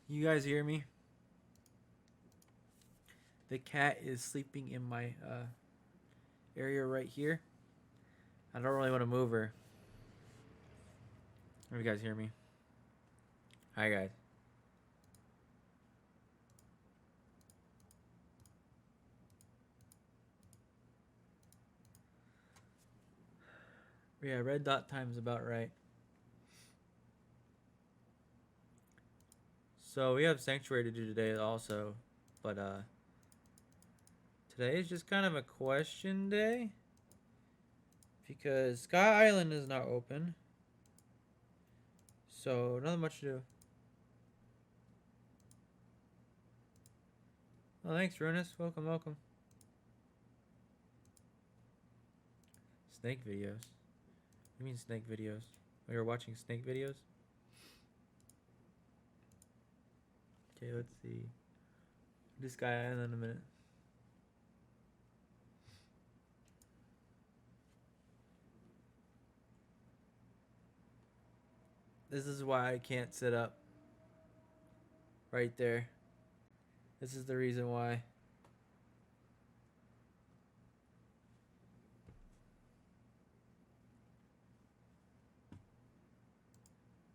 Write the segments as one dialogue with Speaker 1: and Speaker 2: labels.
Speaker 1: You guys hear me? The cat is sleeping in my area right here. I don't really want to move her. If you guys hear me. Hi, guys. Yeah, red dot time's about right. So we have Sanctuary to do today also. But today is just kind of a question day. Because Sky Island is not open. So nothing much to do. Oh, thanks, Runus. Welcome, welcome. Snake videos. What do you mean snake videos? We are watching snake videos? Okay, let's see. This Sky Island in a minute. This is why I can't sit up. Right there. This is the reason why.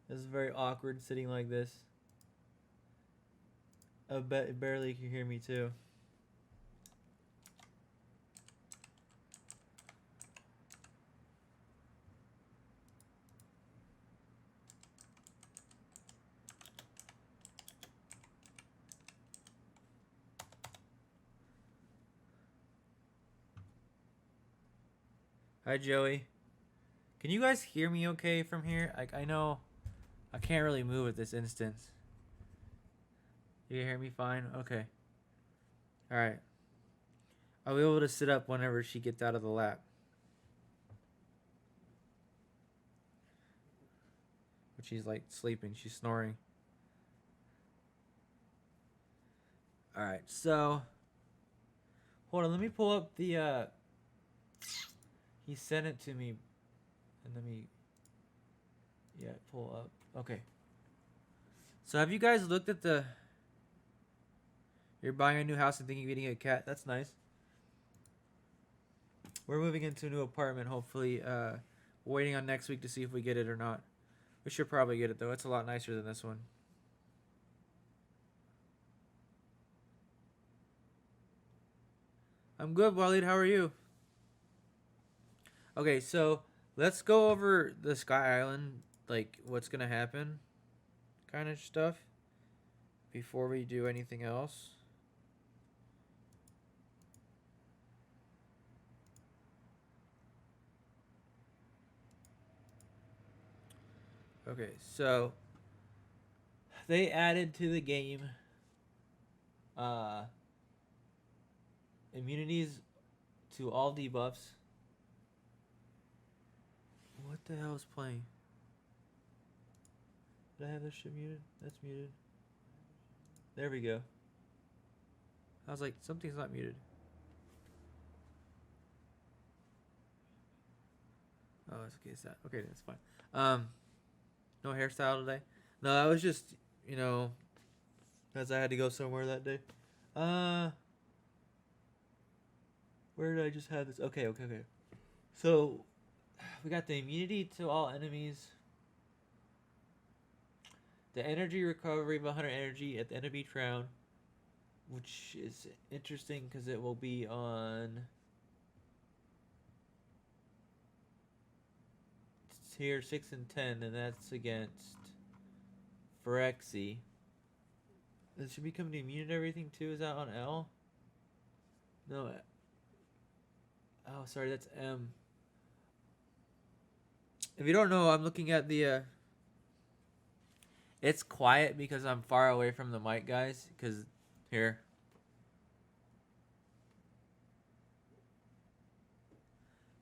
Speaker 1: This is very awkward sitting like this. I bet it barely can hear me too. Hi, Joey. Can you guys hear me okay from here? Like, I know I can't really move at this instance. You can hear me fine? Okay. Alright. I'll be able to sit up whenever she gets out of the lap. But she's like sleeping. She's snoring. Alright, so hold on, let me pull up the he sent it to me and let me pull up. Okay. So have you guys looked at the you're buying a new house and thinking of getting a cat? That's nice. We're moving into a new apartment, hopefully. Waiting on next week to see if we get it or not. We should probably get it though. It's a lot nicer than this one. I'm good, Waleed. How are you? Okay, so let's go over the Sky Island, like what's gonna happen, kind of stuff, before we do anything else. Okay, so they added to the game uh immunities to all debuffs. What the hell is playing? Did I have this shit muted? That's muted. There we go. I was like, something's not muted. Oh, it's okay. It's that. Okay, that's fine. No hairstyle today. No, I was just, you know, because I had to go somewhere that day. Where did I just have this? Okay. So, we got the immunity to all enemies. The energy recovery of 100 energy at the end of each round, which is interesting because it will be on tier 6 and 10, and that's against Phyrexia. It should become immune to everything too. Is that on L? No. Oh, sorry, that's M. If you don't know, I'm looking at the. It's quiet because I'm far away from the mic, guys. Because here.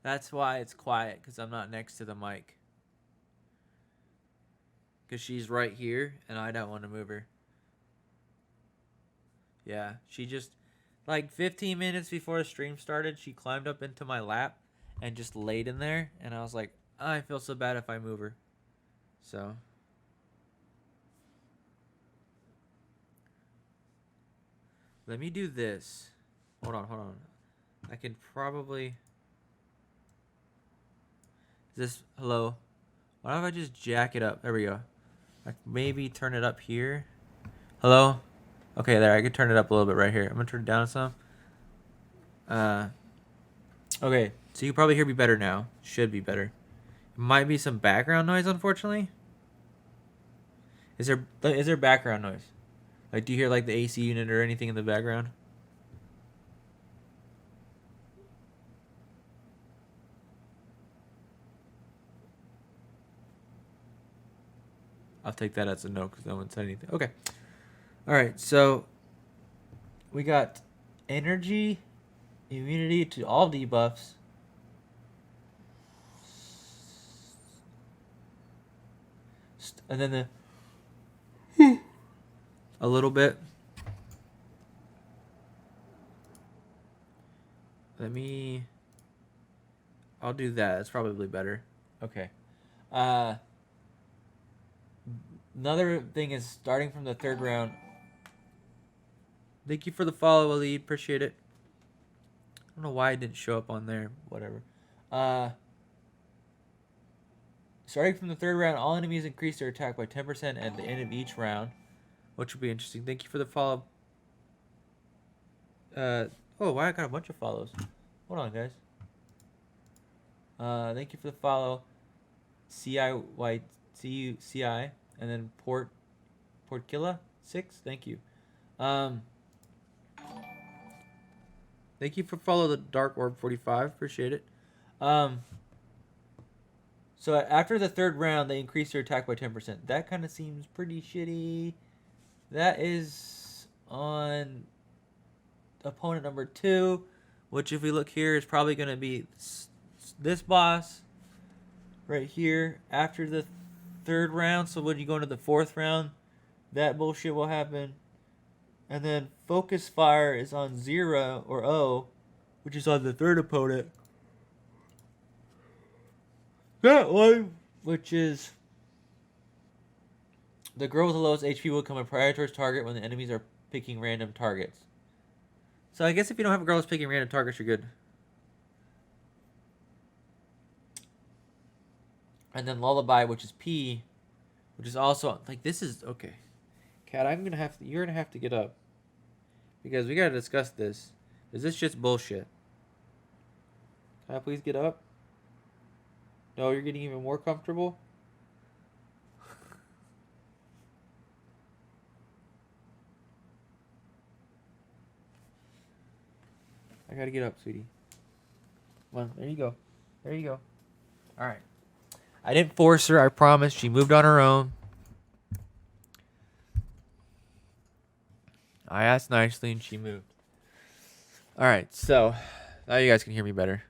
Speaker 1: That's why it's quiet, because I'm not next to the mic. Because she's right here, and I don't want to move her. Yeah, she just, like 15 minutes before the stream started, she climbed up into my lap and just laid in there, and I was like, I feel so bad if I move her. So. Let me do this. Hold on. I can probably... Is this... Hello? Why don't I just jack it up? There we go. I maybe turn it up here. Hello? Okay, there. I can turn it up a little bit right here. I'm going to turn it down some. Okay, so you can probably hear me better now. Should be better. Might be some background noise, unfortunately. Is there background noise? Like, do you hear like the AC unit or anything in the background? I'll take that as a no because no one said anything. Okay. All right, so we got energy, immunity to all debuffs. And then a little bit. I'll do that. That's probably better. Okay. Another thing is starting from the third round. Thank you for the follow, Elite. Appreciate it. I don't know why it didn't show up on there. Whatever. Starting from the third round, all enemies increase their attack by 10% at the end of each round, which will be interesting. Thank you for the follow. Why I got a bunch of follows. Hold on, guys. Thank you for the follow. CI, and then Portkilla 6. Thank you. Thank you for follow the Dark Orb 45. Appreciate it. So after the third round, they increase their attack by 10%. That kind of seems pretty shitty. That is on opponent number 2, which if we look here is probably going to be this boss right here after the third round. So when you go into the fourth round, that bullshit will happen. And then Focus Fire is on 0 or O, which is on the third opponent. That one, which is the girl with the lowest HP will become a priority target when the enemies are picking random targets. So I guess if you don't have a girl that's picking random targets, you're good. And then Lullaby, which is P, which is also like this is okay. Kat, you're gonna have to get up because we gotta discuss this. Is this just bullshit? Can I please get up? No, you're getting even more comfortable? I gotta get up, sweetie. Come on, there you go. There you go. Alright. I didn't force her, I promise. She moved on her own. I asked nicely and she moved. Alright, so now you guys can hear me better.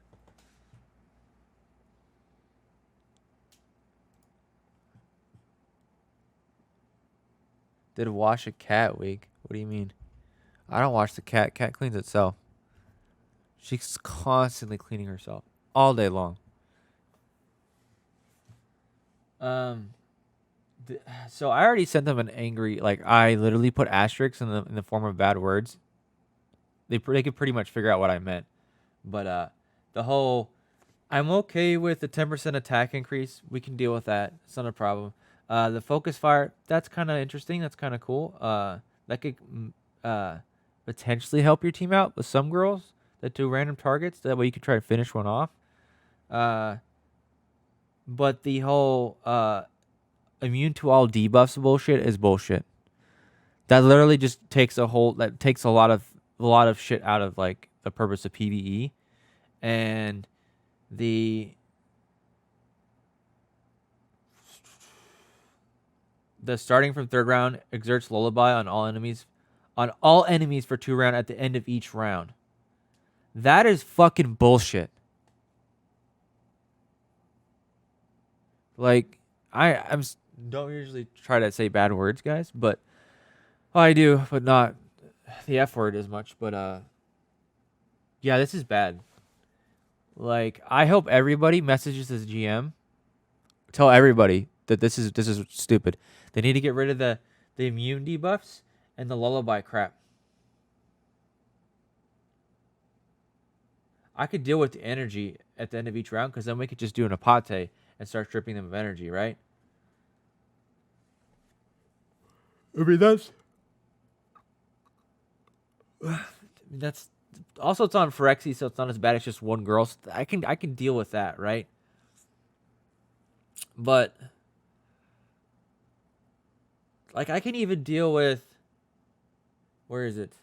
Speaker 1: Did wash a cat week? What do you mean? I don't wash the cat. Cat cleans itself. She's constantly cleaning herself all day long. So I already sent them an angry, like I literally put asterisks in the form of bad words. They could pretty much figure out what I meant, but the whole I'm okay with the 10% attack increase. We can deal with that. It's not a problem. The focus fire, that's kind of interesting. That's kind of cool. That could potentially help your team out with some girls that do random targets. That way you can try to finish one off. But the whole immune to all debuffs bullshit is bullshit. That literally just takes a lot of shit out of like the purpose of PvE, and the starting from third round exerts lullaby on all enemies for 2 rounds at the end of each round. That is fucking bullshit. Like I'm don't usually try to say bad words, guys, but I do, but not the F word as much. But yeah, this is bad. Like I hope everybody messages this GM. Tell everybody that this is stupid. They need to get rid of the immune debuffs and the lullaby crap. I could deal with the energy at the end of each round because then we could just do an apate and start stripping them of energy, right? I mean, that's also it's on Phyrexia, so it's not as bad. It's just one girl. So I can deal with that, right? But like I can even deal with where is it?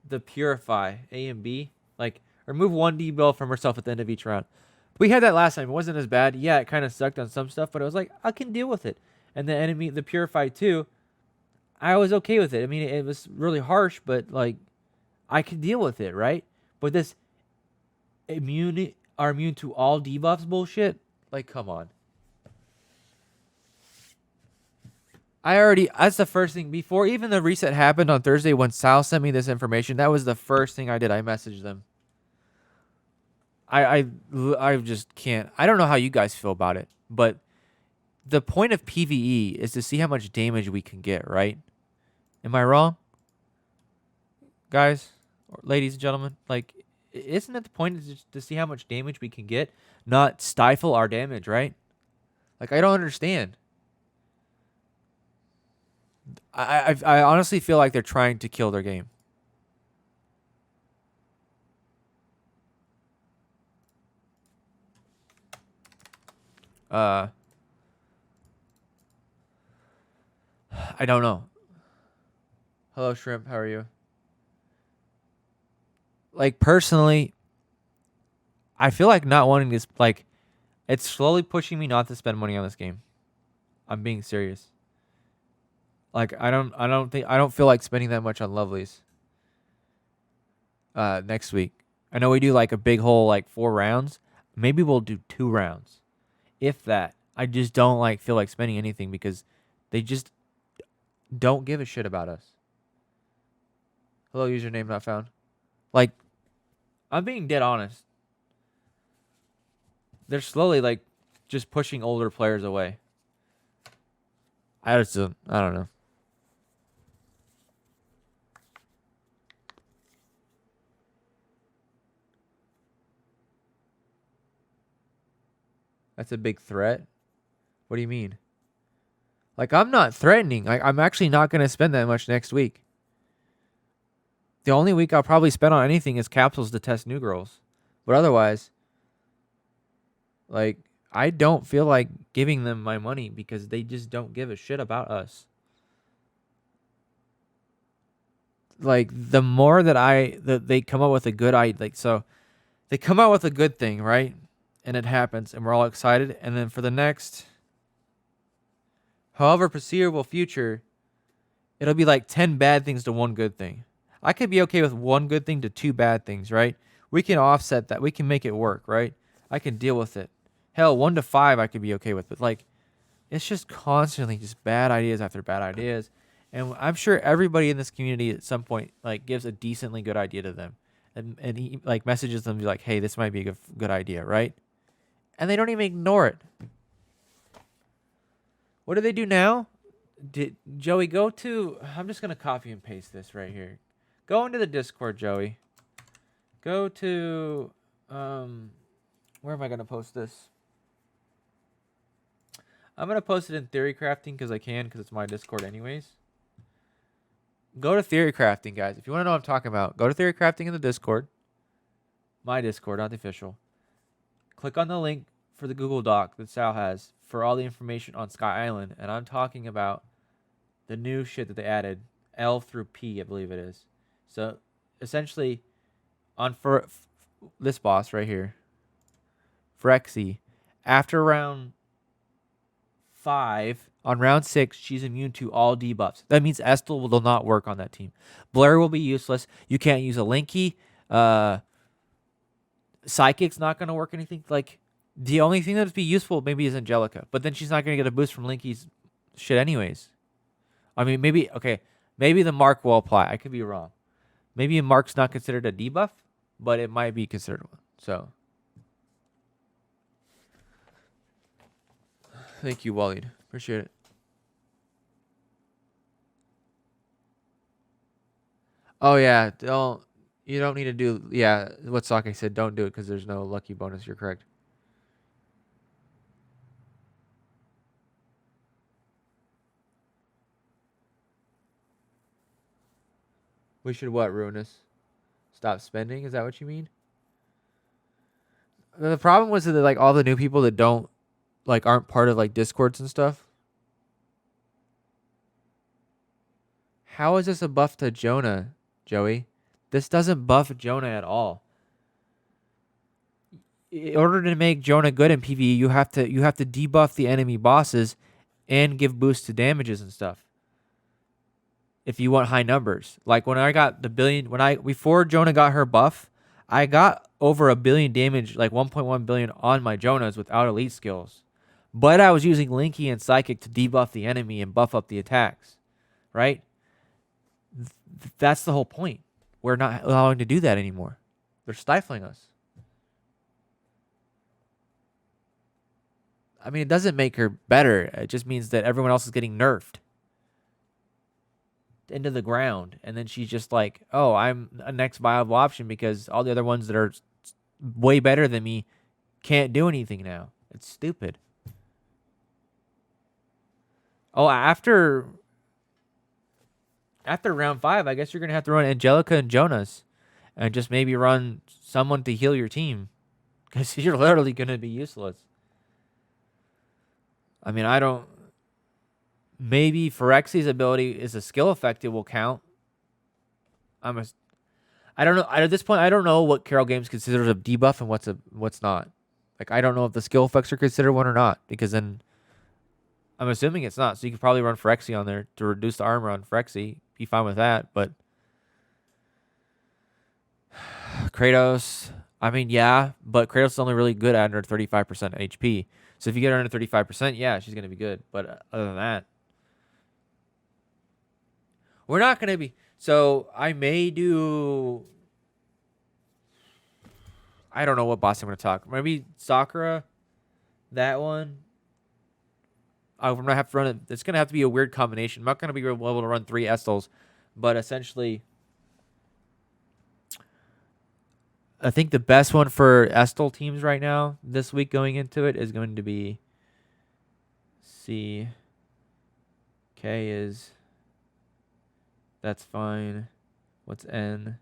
Speaker 1: The Purify A and B. Like remove one debuff from herself at the end of each round. We had that last time. It wasn't as bad. Yeah, it kind of sucked on some stuff, but it was like I can deal with it. And the enemy, the Purify 2, I was okay with it. I mean, it was really harsh, but like I could deal with it, right? But this immune to all debuffs bullshit, like come on. That's the first thing before even the reset happened on Thursday when Sal sent me this information. That was the first thing I did. I messaged them. I just can't. I don't know how you guys feel about it, but the point of PvE is to see how much damage we can get, right? Am I wrong? Guys, or ladies and gentlemen, like isn't it the point is just to see how much damage we can get, not stifle our damage, right? Like I don't understand. I honestly feel like they're trying to kill their game. I don't know. Hello, Shrimp. How are you? Like personally, I feel like not wanting this. Like, it's slowly pushing me not to spend money on this game. I'm being serious. Like, I don't feel like spending that much on Lovelies. Next week, I know we do like a big whole like 4 rounds. Maybe we'll do 2 rounds, if that. I just don't like feel like spending anything because they just don't give a shit about us. Hello, username not found. Like, I'm being dead honest. They're slowly like just pushing older players away. I don't know. That's a big threat. What do you mean? Like, I'm not threatening. Like, I'm actually not going to spend that much next week. The only week I'll probably spend on anything is capsules to test new girls. But otherwise, like, I don't feel like giving them my money because they just don't give a shit about us. Like, the more that they come up with a good idea, like, so they come out with a good thing, right? And it happens, and we're all excited. And then for the next, however foreseeable future, it'll be like 10 bad things to 1 good thing. I could be okay with 1 good thing to 2 bad things, right? We can offset that. We can make it work, right? I can deal with it. Hell, 1 to 5 I could be okay with. But like, it's just constantly just bad ideas after bad ideas. And I'm sure everybody in this community at some point like gives a decently good idea to them. And he like messages them be like, hey, this might be a good idea, right? And they don't even ignore it. What do they do now? Joey, go to... I'm just going to copy and paste this right here. Go into the Discord, Joey. Go to... where am I going to post this? I'm going to post it in Theory Crafting because I can, because it's my Discord anyways. Go to Theory Crafting, guys. If you want to know what I'm talking about, go to Theory Crafting in the Discord. My Discord, not the official. Click on the link for the Google Doc that Sal has for all the information on Sky Island. And I'm talking about the new shit that they added. L through P, I believe it is. So, essentially, on for this boss right here, Phyrexia, after round 5, on round 6, she's immune to all debuffs. That means Estel will not work on that team. Blair will be useless. You can't use a Linky. Psychic's not going to work anything. Like, the only thing that would be useful maybe is Angelica. But then she's not going to get a boost from Linky's shit anyways. I mean, maybe the Mark will apply. I could be wrong. Maybe a Mark's not considered a debuff, but it might be considered one. So, thank you, Waleed. Appreciate it. Oh, yeah. You don't need to do... Yeah, what Sake said, don't do it because there's no lucky bonus. You're correct. We should what, Ruinous? Stop spending? Is that what you mean? The problem was that like all the new people that don't like aren't part of like Discords and stuff. How is this a buff to Jonah, Joey? This doesn't buff Jonah at all. In order to make Jonah good in PvE, you have to debuff the enemy bosses and give boost to damages and stuff. If you want high numbers. Like when I got the billion, before Jonah got her buff, I got over 1 billion damage, like 1.1 billion on my Jonahs without elite skills. But I was using Linky and Psychic to debuff the enemy and buff up the attacks. Right? That's the whole point. We're not allowing to do that anymore. They're stifling us. I mean, it doesn't make her better. It just means that everyone else is getting nerfed into the ground. And then she's just like, oh, I'm a next viable option because all the other ones that are way better than me can't do anything now. It's stupid. Oh, after round 5, I guess you're going to have to run Angelica and Jonas and just maybe run someone to heal your team because you're literally going to be useless. I mean, maybe Phyrexi's ability is a skill effect. It will count. I don't know. At this point, I don't know what Carol Games considers a debuff and what's not. Like, I don't know if the skill effects are considered one or not because then I'm assuming it's not. So you could probably run Phyrexi on there to reduce the armor on Phyrexi. Be fine with that, but Kratos, I mean, yeah, but Kratos is only really good at under 35% HP. So if you get her under 35%, yeah, she's going to be good. But other than that, we're not going to be. So I may do. I don't know what boss I'm going to talk. Maybe Sakura, that one. I'm going to have to run it. It's going to have to be a weird combination. I'm not going to be able to run 3 Estals, but essentially, I think the best one for Estel teams right now this week going into it is going to be C. K is. That's fine. What's N?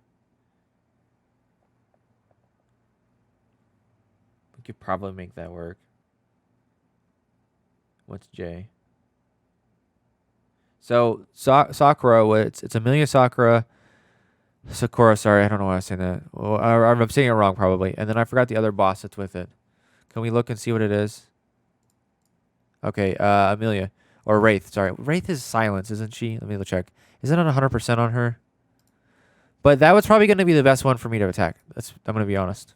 Speaker 1: We could probably make that work. What's J? So Sakura, it's Amelia Sakura. Sakura, sorry, I don't know why I was saying that. Well, I'm saying it wrong probably. And then I forgot the other boss that's with it. Can we look and see what it is? Okay, Amelia. Or Wraith, sorry. Wraith is silence, isn't she? Let me check. Is it on 100% on her? But that was probably going to be the best one for me to attack. I'm going to be honest.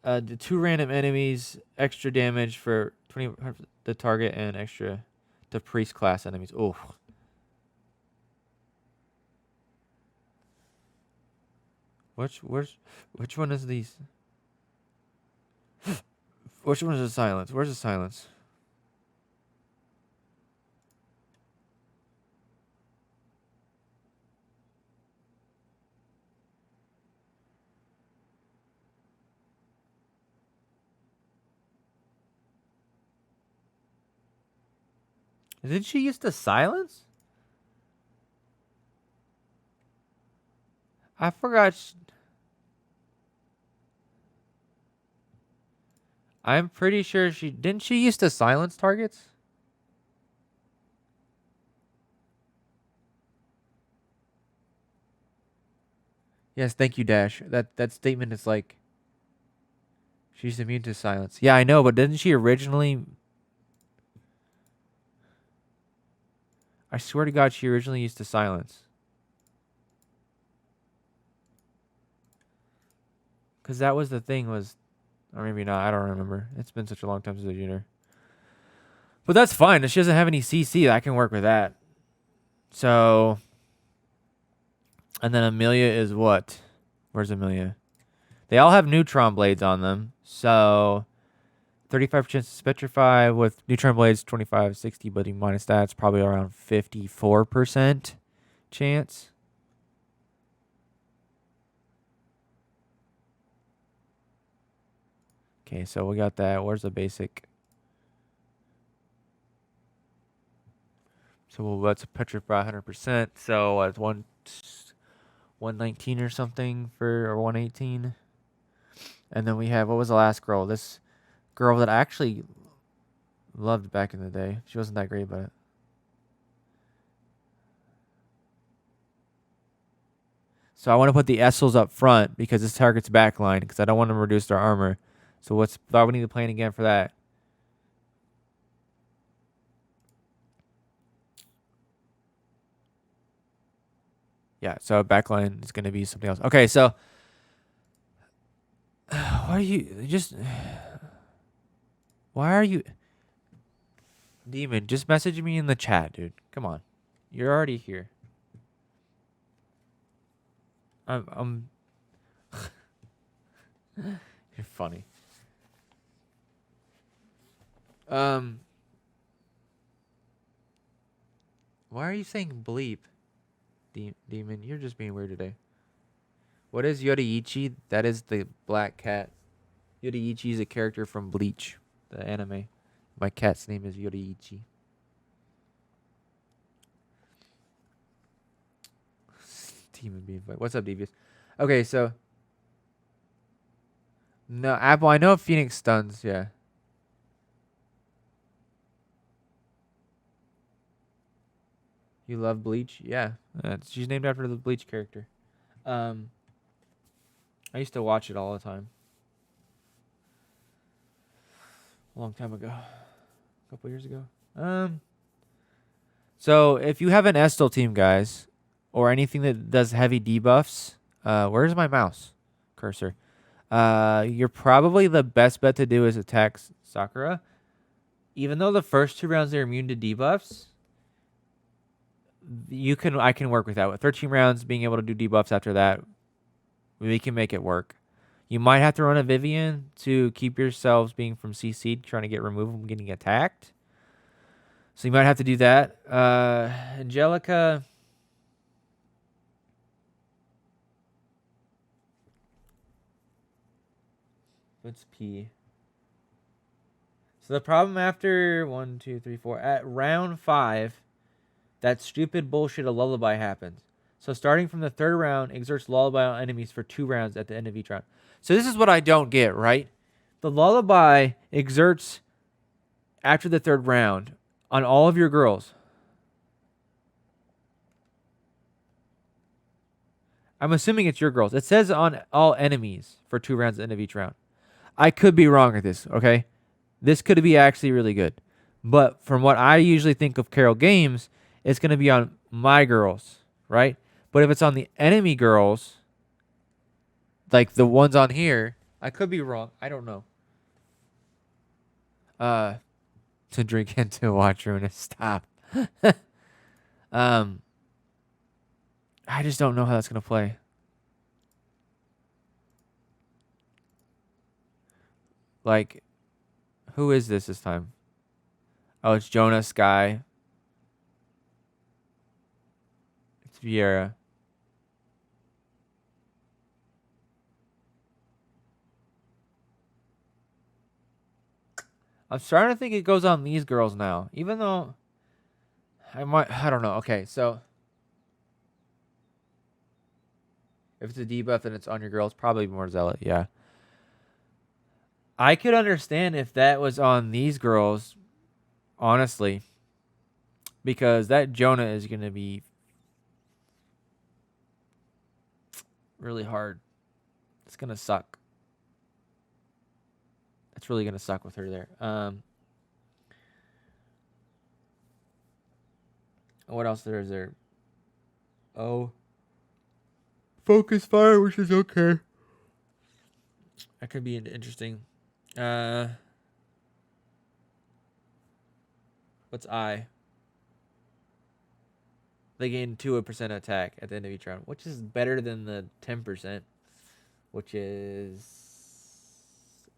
Speaker 1: The 2 random enemies, extra damage for 20 the target, and extra to priest class enemies. Oh. Which one is these? Which one is the silence? Where's the silence? Did she use the silence? I forgot. I'm pretty sure didn't she used to silence targets? Yes, thank you, Dash. That statement is like she's immune to silence. Yeah, I know, but didn't she originally? I swear to God, she originally used to silence. Because that was the thing was, or maybe not. I don't remember. It's been such a long time since I've used her. But that's fine. If she doesn't have any CC, I can work with that. So, and then Amelia is what? Where's Amelia? They all have neutron blades on them. So, 35% chance to petrify with neutron blades, 25, 60, but minus that's probably around 54% chance. Okay, so we got that. Where's the basic? So that's a petrified 100%. So it's 119 or something or 118. And then we have, what was the last girl? This girl that I actually loved back in the day. She wasn't that great, but so I want to put the Essels up front because this targets backline because I don't want them to reduce their armor. So what's thought we need to plan again for that? Yeah, so backline is going to be something else. Okay, so why are you just? Why are you, Demon? Just message me in the chat, dude. Come on, you're already here. I'm You're funny. Why are you saying bleep, Demon? You're just being weird today. What is Yoruichi? That is the black cat. Yoruichi is a character from Bleach, the anime. My cat's name is Yoruichi. Demon being funny. What's up, Devious? Okay, so no Apple. I know Phoenix stuns. Yeah. You love Bleach? Yeah. She's named after the Bleach character. I used to watch it all the time. A long time ago. A couple years ago. So if you have an Estel team, guys, or anything that does heavy debuffs, where's my mouse cursor? You're probably the best bet to do is attack Sakura. Even though the first 2 rounds they're immune to debuffs, I can work with that. With 13 rounds, being able to do debuffs after that, we can make it work. You might have to run a Vivian to keep yourselves being from CC'd, trying to get removed from getting attacked. So you might have to do that. Angelica. What's P? So the problem after 1, 2, 3, 4, at round 5, that stupid bullshit of lullaby happens. So starting from the 3rd round, exerts lullaby on enemies for 2 rounds at the end of each round. So this is what I don't get, right? The lullaby exerts after the 3rd round on all of your girls. I'm assuming it's your girls. It says on all enemies for 2 rounds at the end of each round. I could be wrong with this, okay? This could be actually really good. But from what I usually think of Carol games, it's going to be on my girls, right? But if it's on the enemy girls, like the ones on here, I could be wrong. I don't know. To drink and to watch Runa. Stop. I just don't know how that's going to play. Like, who is this time? Oh, it's Jonah Sky. It's Vieira. I'm starting to think it goes on these girls now, even though I don't know. Okay, so if it's a debuff and it's on your girls, probably more Zealot, yeah. I could understand if that was on these girls, honestly, because that Jonah is going to be really hard. It's going to suck. It's really going to suck with her there. What else is there? Oh. Focus fire, which is okay. That could be interesting. What's I? They gain 2% attack at the end of each round, which is better than the 10%, which is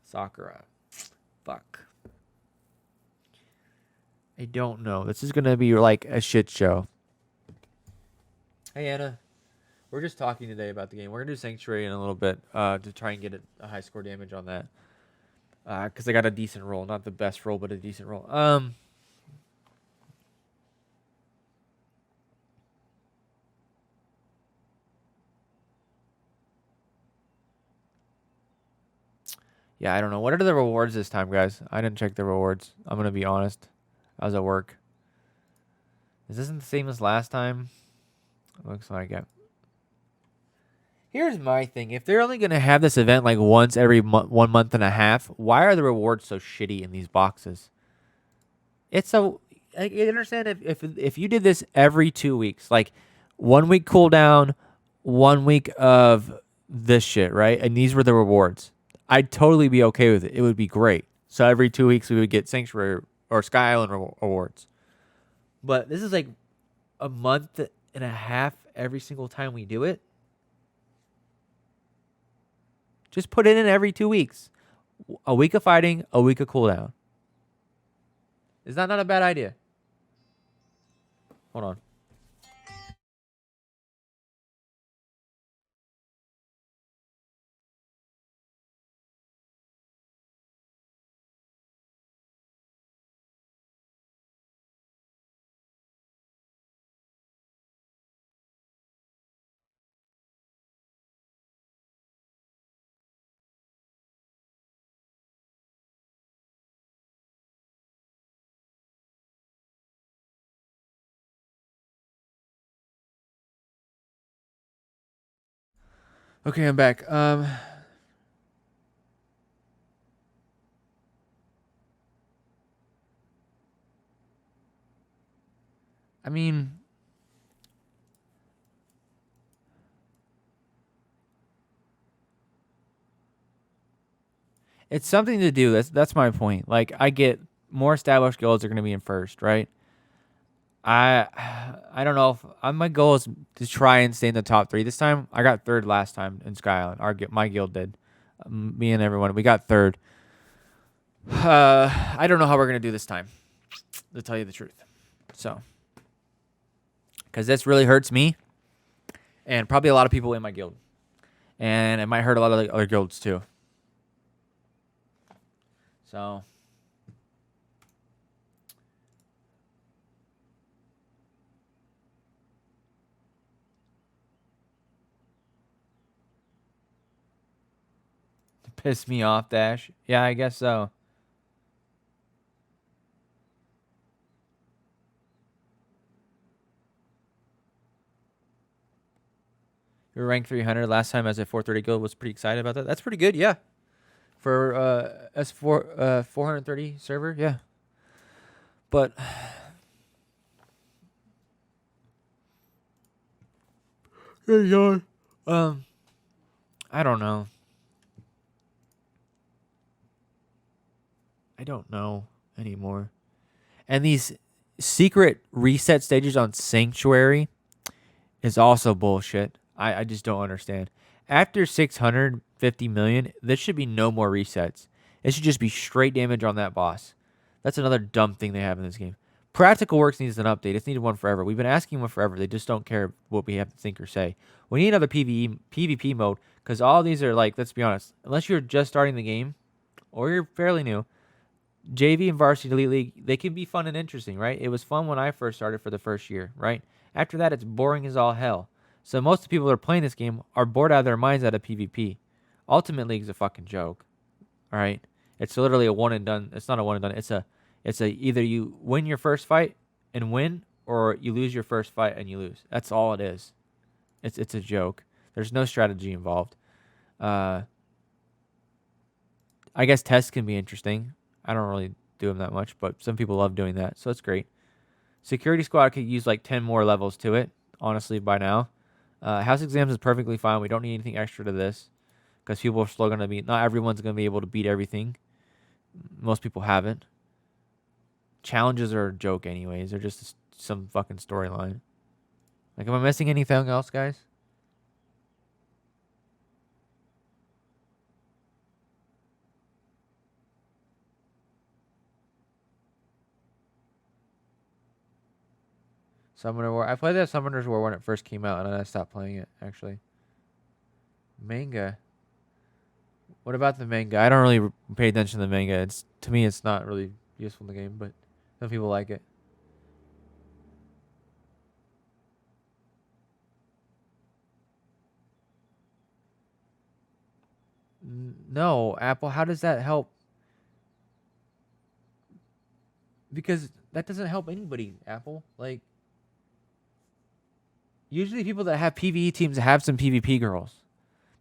Speaker 1: Sakura. Fuck. I don't know. This is going to be like a shit show. Hey, Anna. We're just talking today about the game. We're going to do Sanctuary in a little bit to try and get a high score damage on that. Because I got a decent roll, not the best roll, but a decent roll. Yeah, I don't know. What are the rewards this time, guys? I didn't check the rewards. I'm gonna be honest. I was at work. Is this the same as last time? Looks like it. Here's my thing. If they're only gonna have this event like once every 1 month and a half, why are the rewards so shitty in these boxes? It's so. I understand if you did this every 2 weeks, like 1 week cooldown, 1 week of this shit, right? And these were the rewards. I'd totally be okay with it. It would be great. So every 2 weeks we would get Sanctuary or Sky Island rewards. But this is like a month and a half every single time we do it. Just put it in every 2 weeks. A week of fighting, a week of cooldown. Is that not a bad idea? Hold on. Okay, I'm back. I mean, it's something to do. That's my point. Like, I get more established guilds are going to be in first, right? I I don't know if my goal is to try and stay in the top three this time. I got third last time in Sky Island. My guild did. Me and everyone, we got third. I don't know how we're gonna do this time, to tell you the truth. So, because this really hurts me, and probably a lot of people in my guild, and it might hurt a lot of the other guilds too. So. Piss me off, Dash. Yeah, I guess so. You were ranked 300 last time as a 430 guild. Was pretty excited about that. That's pretty good, yeah. For S4 430 server, yeah. But um, I don't know. I don't know anymore. And these secret reset stages on Sanctuary is also bullshit. I just don't understand. After 650 million, there should be no more resets. It should just be straight damage on that boss. That's another dumb thing they have in this game. Practical Works needs an update. It's needed one forever. We've been asking one forever. They just don't care what we have to think or say. We need another PvP mode because all these are like, let's be honest, unless you're just starting the game or you're fairly new, JV and Varsity Elite League, they can be fun and interesting, right? It was fun when I first started for the first year, right? After that, it's boring as all hell. So most of the people that are playing this game are bored out of their minds out of PvP. Ultimate League's a fucking joke, all right? It's literally a one and done. It's not a one and done. It's a either you win your first fight and win, or you lose your first fight and you lose. That's all it is. It's a joke. There's no strategy involved. Uh, I guess tests can be interesting. I don't really do them that much, but some people love doing that, so it's great. Security Squad could use like 10 more levels to it, honestly, by now. House exams is perfectly fine. We don't need anything extra to this because people are still going to be, not everyone's going to be able to beat everything. Most people haven't. Challenges are a joke, anyways. They're just some fucking storyline. Like, am I missing anything else, guys? Summoner War. I played that Summoner's War when it first came out, and then I stopped playing it, actually. Manga. What about the manga? I don't really pay attention to the manga. It's to me, it's not really useful in the game, but some people like it. No, Apple. How does that help? Because that doesn't help anybody. Apple. Like usually, people that have PVE teams have some PvP girls.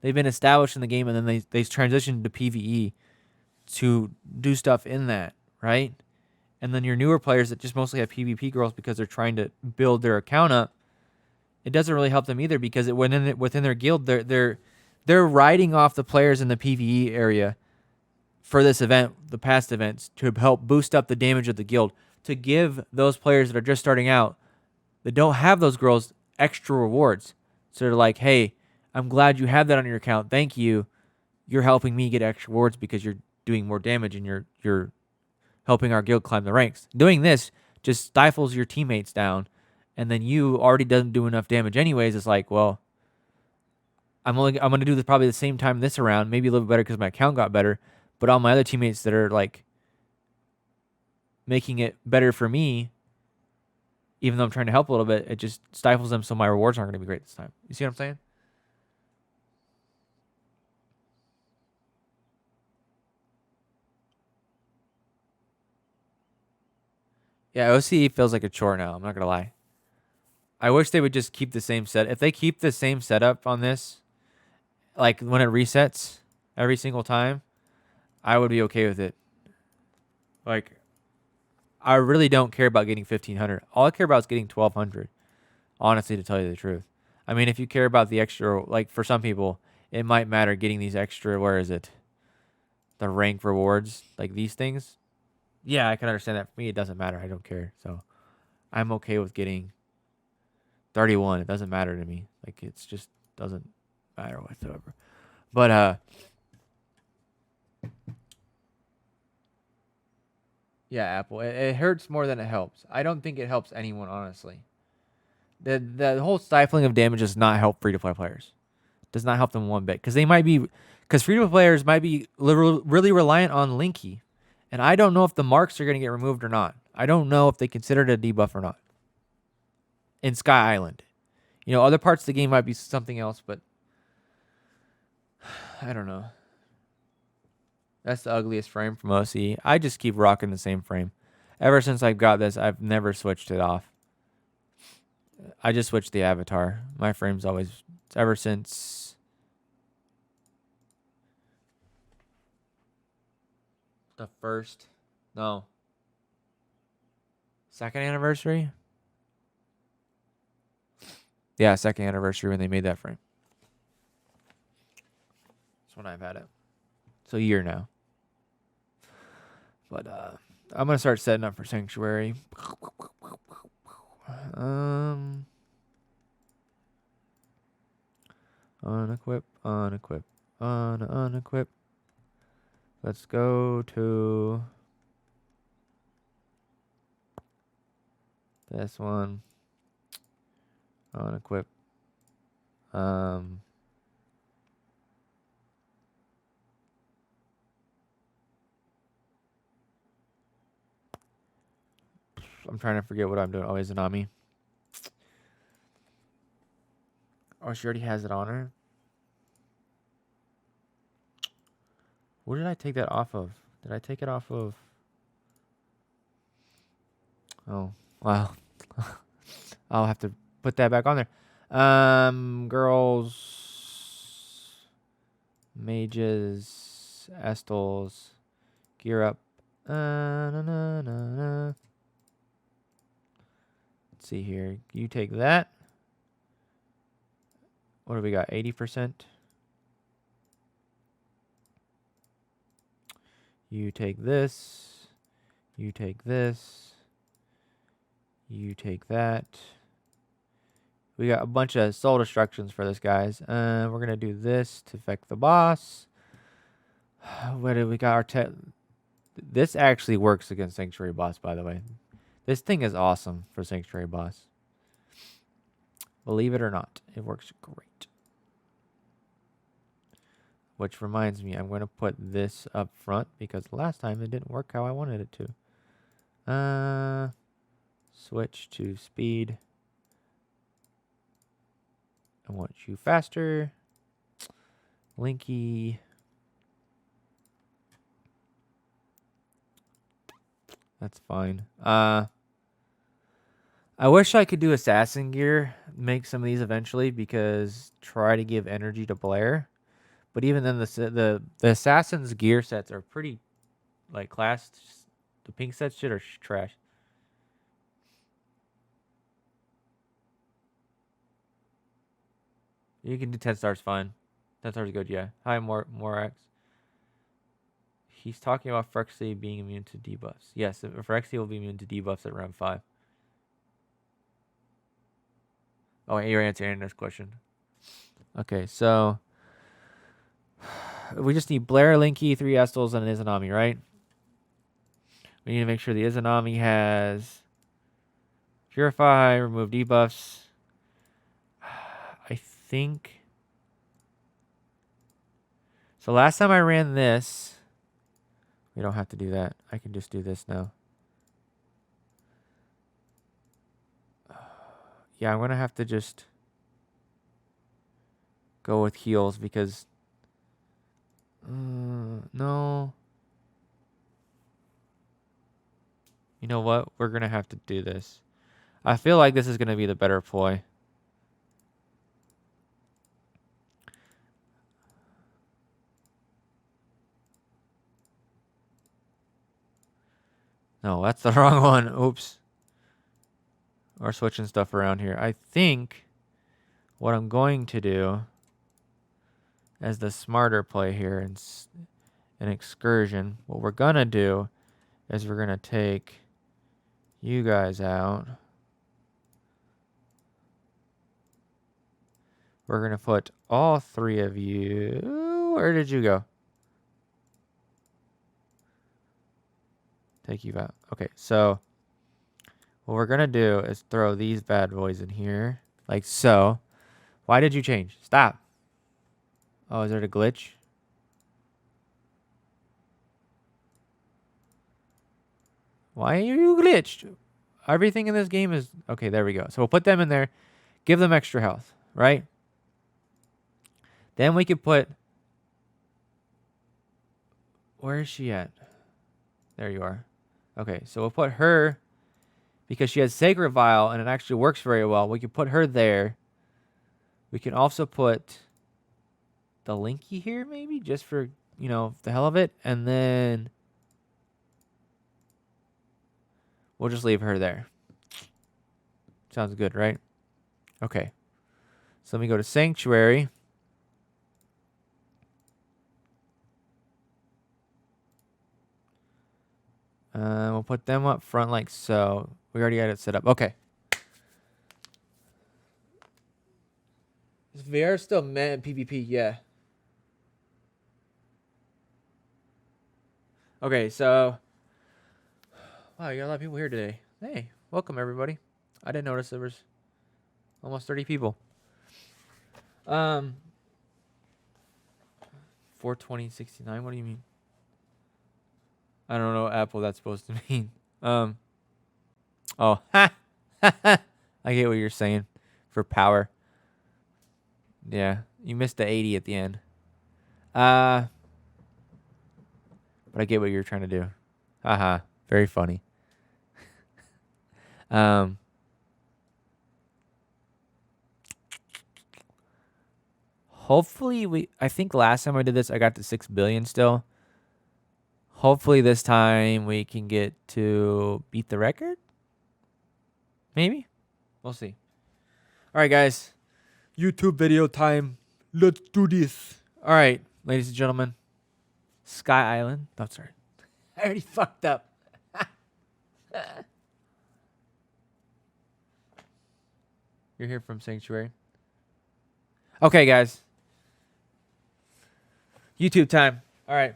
Speaker 1: They've been established in the game, and then they transitioned to PVE to do stuff in that, right? And then your newer players that just mostly have PvP girls because they're trying to build their account up, it doesn't really help them either because within their guild they're riding off the players in the PvE area for this event, the past events, to help boost up the damage of the guild, to give those players that are just starting out that don't have those girls extra rewards. So they're like, hey, I'm glad you have that on your account. Thank you. You're helping me get extra rewards because you're doing more damage and you're helping our guild climb the ranks. Doing this just stifles your teammates down, and then you already doesn't do enough damage anyways. It's like, well, I'm gonna do this probably the same time this round, maybe a little bit better because my account got better, but all my other teammates that are like making it better for me, even though I'm trying to help a little bit, it just stifles them, so my rewards aren't gonna be great this time. You see what I'm saying? Yeah, OCE feels like a chore now. I'm not gonna lie. I wish they would just keep the same set. If they keep the same setup on this, like when it resets every single time, I would be okay with it. Like, I really don't care about getting 1,500. All I care about is getting 1,200. Honestly, to tell you the truth. I mean, if you care about the extra, like for some people, it might matter getting these extra. Where is it? The rank rewards, like these things. Yeah, I can understand that. For me, it doesn't matter. I don't care. So I'm okay with getting 31. It doesn't matter to me. Like it's just doesn't matter whatsoever. But yeah, Apple. It hurts more than it helps. I don't think it helps anyone, honestly. The whole stifling of damage does not help free to play players. Does not help them one bit because they might be because free to play players might be really reliant on Linky, and I don't know if the marks are going to get removed or not. I don't know if they consider it a debuff or not in Sky Island. You know, other parts of the game might be something else, but I don't know. That's the ugliest frame from OC. I just keep rocking the same frame. Ever since I've got this, I've never switched it off. I just switched the avatar. My frame's always, ever since the first, no, second anniversary? Yeah, second anniversary when they made that frame. That's when I've had it. So a year now. But I'm gonna start setting up for Sanctuary. Unequip, unequip, unequip. Let's go to this one. Unequip. I'm trying to forget what I'm doing. Oh, Izanami. Oh, she already has it on her. Where did I take that off of? Did I take it off of? Oh, wow. I'll have to put that back on there. Girls, mages, Estals, gear up. Na, na, na, na. Let's see here. You take that. What do we got? 80%. You take this. You take this. You take that. We got a bunch of soul destructions for this, guys. We're going to do this to affect the boss. Where did we got our This actually works against Sanctuary boss, by the way. This thing is awesome for Sanctuary boss. Believe it or not, it works great. which reminds me, I'm going to put this up front because last time it didn't work how I wanted it to. Switch to speed. I want you faster. Linky. That's fine. I wish I could do assassin gear, make some of these eventually, because try to give energy to Blair. But even then, the assassin's gear sets are pretty, like, class. The pink set shit are trash. You can do 10 stars fine. 10 stars good, yeah. Hi, Morax. He's talking about Phyrexia being immune to debuffs. Yes, Phyrexia will be immune to debuffs at round 5. Oh, you're answering this question. Okay, so we just need Blair, Linky, 3 Estals, and an Izanami, right? We need to make sure the Izanami has Purify, remove debuffs. I think. So last time I ran this, we don't have to do that. I can just do this now. Yeah, I'm going to have to just go with heals because... no. You know what? We're going to have to do this. I feel like this is going to be the better ploy. No, that's the wrong one. Oops. We're switching stuff around here. I think what I'm going to do as the smarter play here in an excursion, what we're going to do is we're going to take you guys out. We're going to put all 3 of you. Where did you go? Take you out. Okay, so what we're going to do is throw these bad boys in here. Like so. Why did you change? Stop. Oh, is there a glitch? Why are you glitched? Everything in this game is... Okay, there we go. So we'll put them in there. Give them extra health, right? Then we could put... Where is she at? There you are. Okay, so we'll put her... Because she has Sacred Vial, and it actually works very well. We can put her there. We can also put the Linky here, maybe, just for, you know, the hell of it. And then we'll just leave her there. Sounds good, right? Okay. So let me go to Sanctuary. We'll put them up front like so. We already got it set up. Okay. Is VR still meant in PvP? Yeah. Okay, so... Wow, you got a lot of people here today. Hey, welcome everybody. I didn't notice there was almost 30 people. 42069, what do you mean? I don't know what Apple that's supposed to mean. Oh, ha! I get what you're saying. For power. Yeah, you missed the 80 at the end. But I get what you're trying to do. Haha, very funny. Hopefully I think last time I did this, I got to 6 billion still. Hopefully this time we can get to beat the record. Maybe. We'll see. All right, guys. YouTube video time. Let's do this. All right, ladies and gentlemen. Sky Island. Oh, sorry. I already fucked up. You're here from Sanctuary. Okay, guys. YouTube time. All right.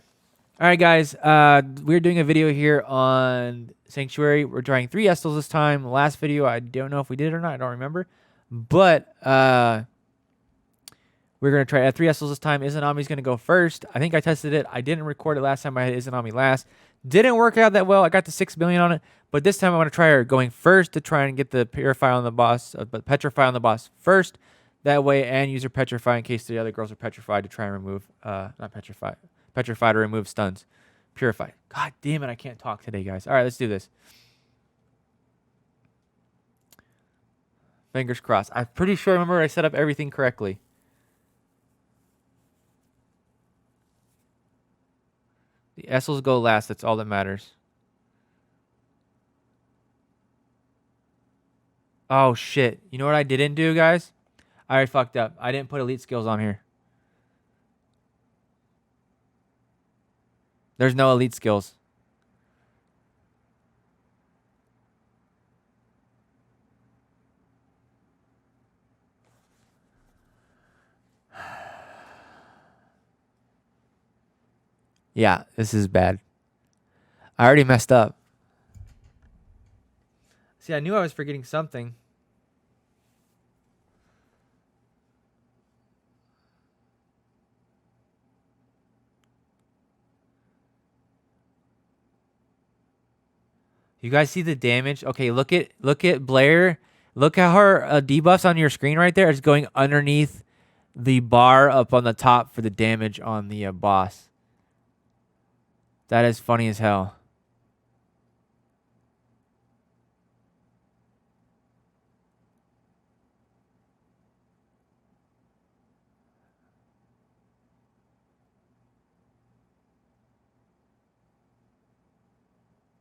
Speaker 1: All right, guys. We're doing a video here on Sanctuary. We're trying 3 Estals this time. The last video, I don't know if we did it or not. I don't remember. But We're going to try 3 Estels this time. Izanami's going to go first. I think I tested it. I didn't record it last time I had Izanami last. Didn't work out that well. I got the 6 million on it. But this time I want to try her going first to try and get the Purify on the boss, but Petrify on the boss first. That way, and use her Petrify in case the other girls are petrified to try and remove, not Petrify, Petrify to remove stuns. Purify. God damn it, I can't talk today, guys. All right, let's do this. Fingers crossed. I'm pretty sure I remember I set up everything correctly. The Essels go last. That's all that matters. Oh, shit. You know what I didn't do, guys? I already fucked up. I didn't put elite skills on here. There's no elite skills. Yeah, this is bad. I already messed up. See, I knew I was forgetting something. You guys see the damage? Okay, look at Blair. Look at her debuffs on your screen right there. It's going underneath the bar up on the top for the damage on the boss. That is funny as hell.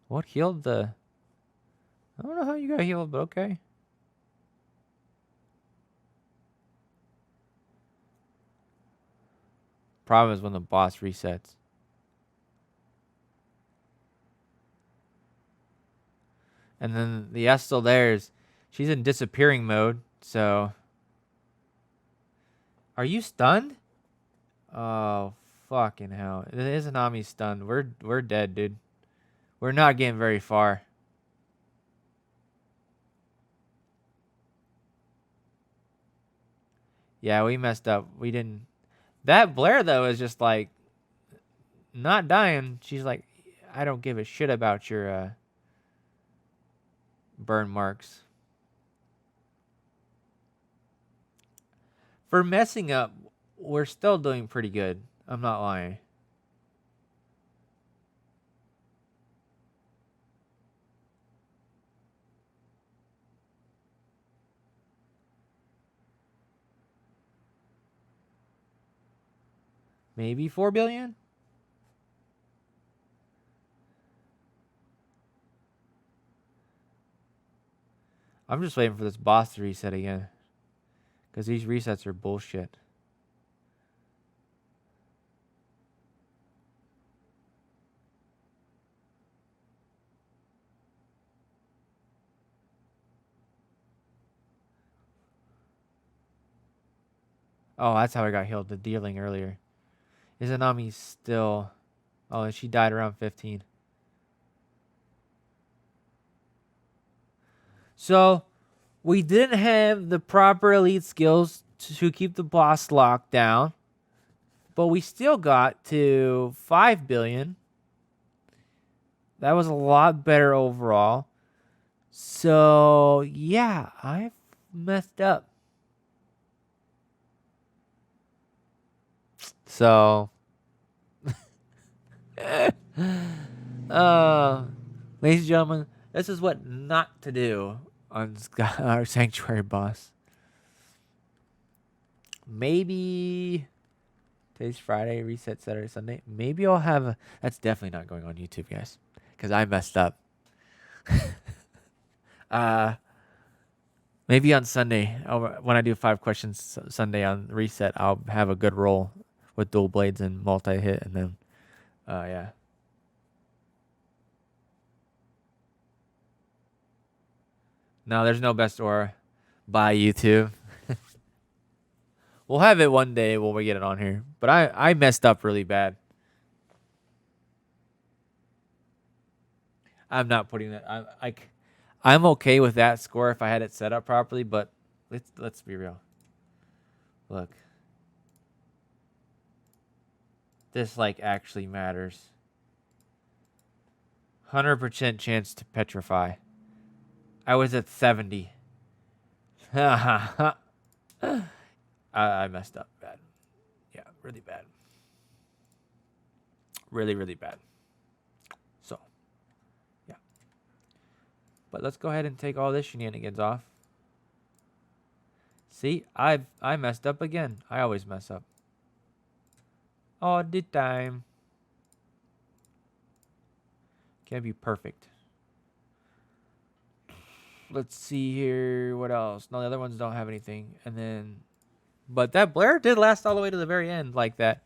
Speaker 1: What healed the... I don't know how you got healed, but okay. Problem is when the boss resets. And then the Estel there's... She's in disappearing mode, so... Are you stunned? Oh, fucking hell. Izanami's stunned. We're dead, dude. We're not getting very far. Yeah, we messed up. We didn't... That Blair, though, is just like... Not dying. She's like, I don't give a shit about your burn marks. For messing up, we're still doing pretty good. I'm not lying. Maybe 4 billion? I'm just waiting for this boss to reset again. Because these resets are bullshit. Oh, that's how I got healed. The dealing earlier. Izanami still... Oh, she died around 15. So, we didn't have the proper elite skills to keep the boss locked down. But we still got to 5 billion. That was a lot better overall. So, yeah, I messed up. So, ladies and gentlemen, this is what not to do on our Sanctuary boss. Maybe today's Friday, reset Saturday, Sunday. Maybe I'll have a... That's definitely not going on YouTube, guys, because I messed up. Maybe on Sunday, when I do 5 questions Sunday on reset, I'll have a good roll with dual blades and multi-hit, and then, yeah. No, there's no best aura. Bye, YouTube. We'll have it one day when we get it on here. But I messed up really bad. I'm not putting that. I'm okay with that score if I had it set up properly, but let's be real. Look. this like actually matters. 100% chance to petrify. I was at 70. I messed up bad. Yeah, really bad. Really, really bad. So, yeah. But let's go ahead and take all this shenanigans off. See, I messed up again. I always mess up. All the time. Can't be perfect. Let's see here. What else? No, the other ones don't have anything. And then, but that Blair did last all the way to the very end like that.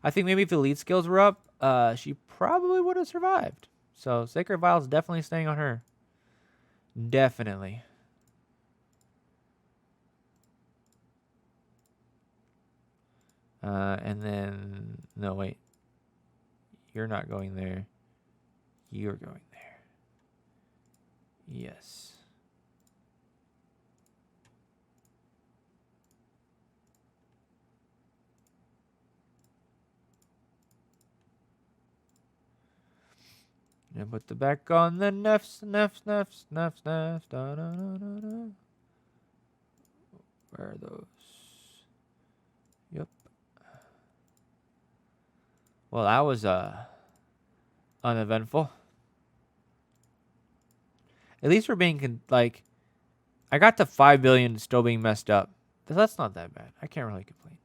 Speaker 1: I think maybe if the lead skills were up, she probably would have survived. So Sacred Vial's definitely staying on her. Definitely. And then, no, wait. You're not going there. You're going there. Yes. And put the back on the nefs. Da, da, da, da, da. Where are those? Yep. Well, that was uneventful. At least we're being like, I got to 5 billion still being messed up. That's not that bad. I can't really complain.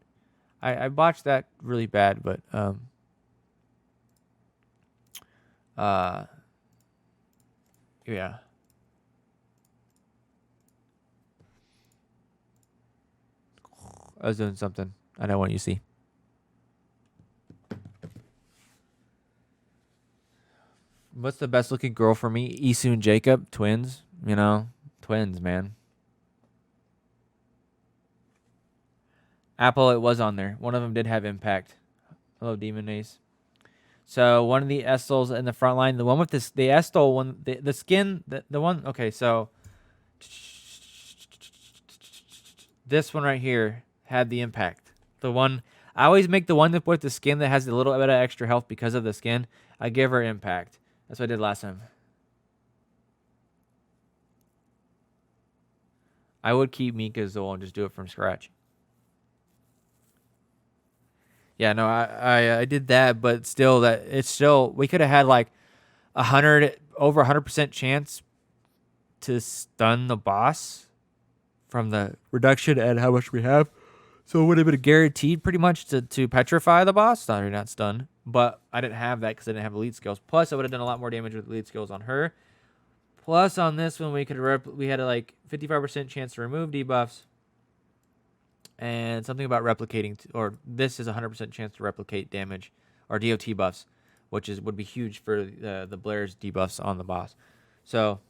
Speaker 1: I botched that really bad, but yeah. I was doing something. I don't want you to see. What's the best looking girl for me? Isu and Jacob, twins. You know, twins, man. Apple, it was on there. One of them did have impact. Hello, Demon Ace. So one of the Estals in the front line, the one with this, the Estal one, the skin, the one. Okay, so this one right here had the impact. The one I always make the one with the skin that has a little bit of extra health because of the skin. I give her impact. That's what I did last time. I would keep Mika's though and just do it from scratch. Yeah, no, I did that, but still, that it's still, we could have had like over 100% chance to stun the boss from the reduction and how much we have. So it would have been guaranteed pretty much to petrify the boss. Sorry, not stun. But I didn't have that because I didn't have the lead skills. Plus, I would have done a lot more damage with the lead skills on her. Plus, on this one, we had a like 55% chance to remove debuffs. And something about replicating, or this is 100% chance to replicate damage or DOT buffs, which would be huge for the Blair's debuffs on the boss. So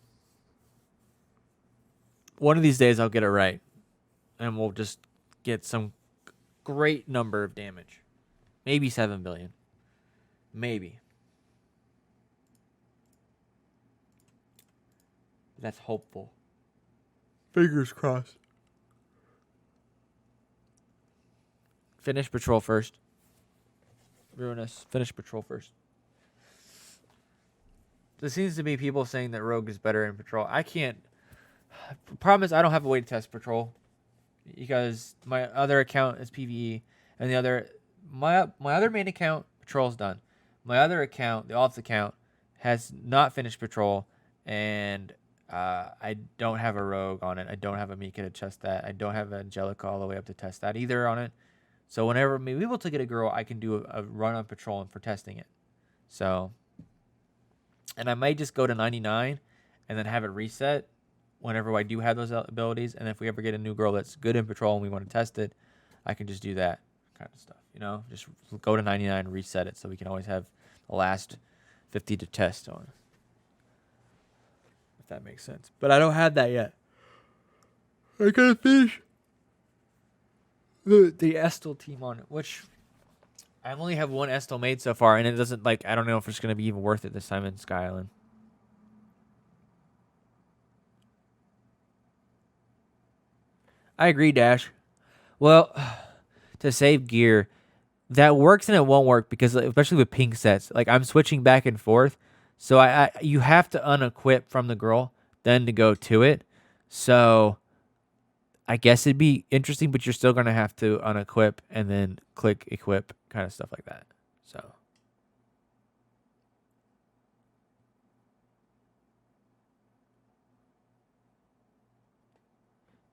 Speaker 1: one of these days I'll get it right, and we'll just get some great number of damage, maybe 7 billion, maybe. That's hopeful. Fingers crossed. Finish patrol first. Ruinous. Finish patrol first. There seems to be people saying that Rogue is better in patrol. I can't. Problem is, I don't have a way to test patrol because my other account is PvE, and my other main account patrol's done. My other account, the alts account, has not finished patrol, and I don't have a Rogue on it. I don't have a Mika to test that. I don't have Angelica all the way up to test that either on it. So whenever I'm able to get a girl, I can do a run on patrol and for testing it. So, and I might just go to 99 and then have it reset whenever I do have those abilities. And if we ever get a new girl that's good in patrol and we want to test it, I can just do that kind of stuff. You know, just go to 99 and reset it so we can always have the last 50 to test on. If that makes sense. But I don't have that yet. I gotta finish the Estel team on it, which I only have one Estel made so far, and it doesn't, like, I don't know if it's going to be even worth it this time in Sky Island. I agree, Dash. Well, to save gear, that works and it won't work because especially with pink sets, like I'm switching back and forth. So I you have to unequip from the girl then to go to it. So I guess it'd be interesting, but you're still gonna have to unequip and then click equip, kind of stuff like that. So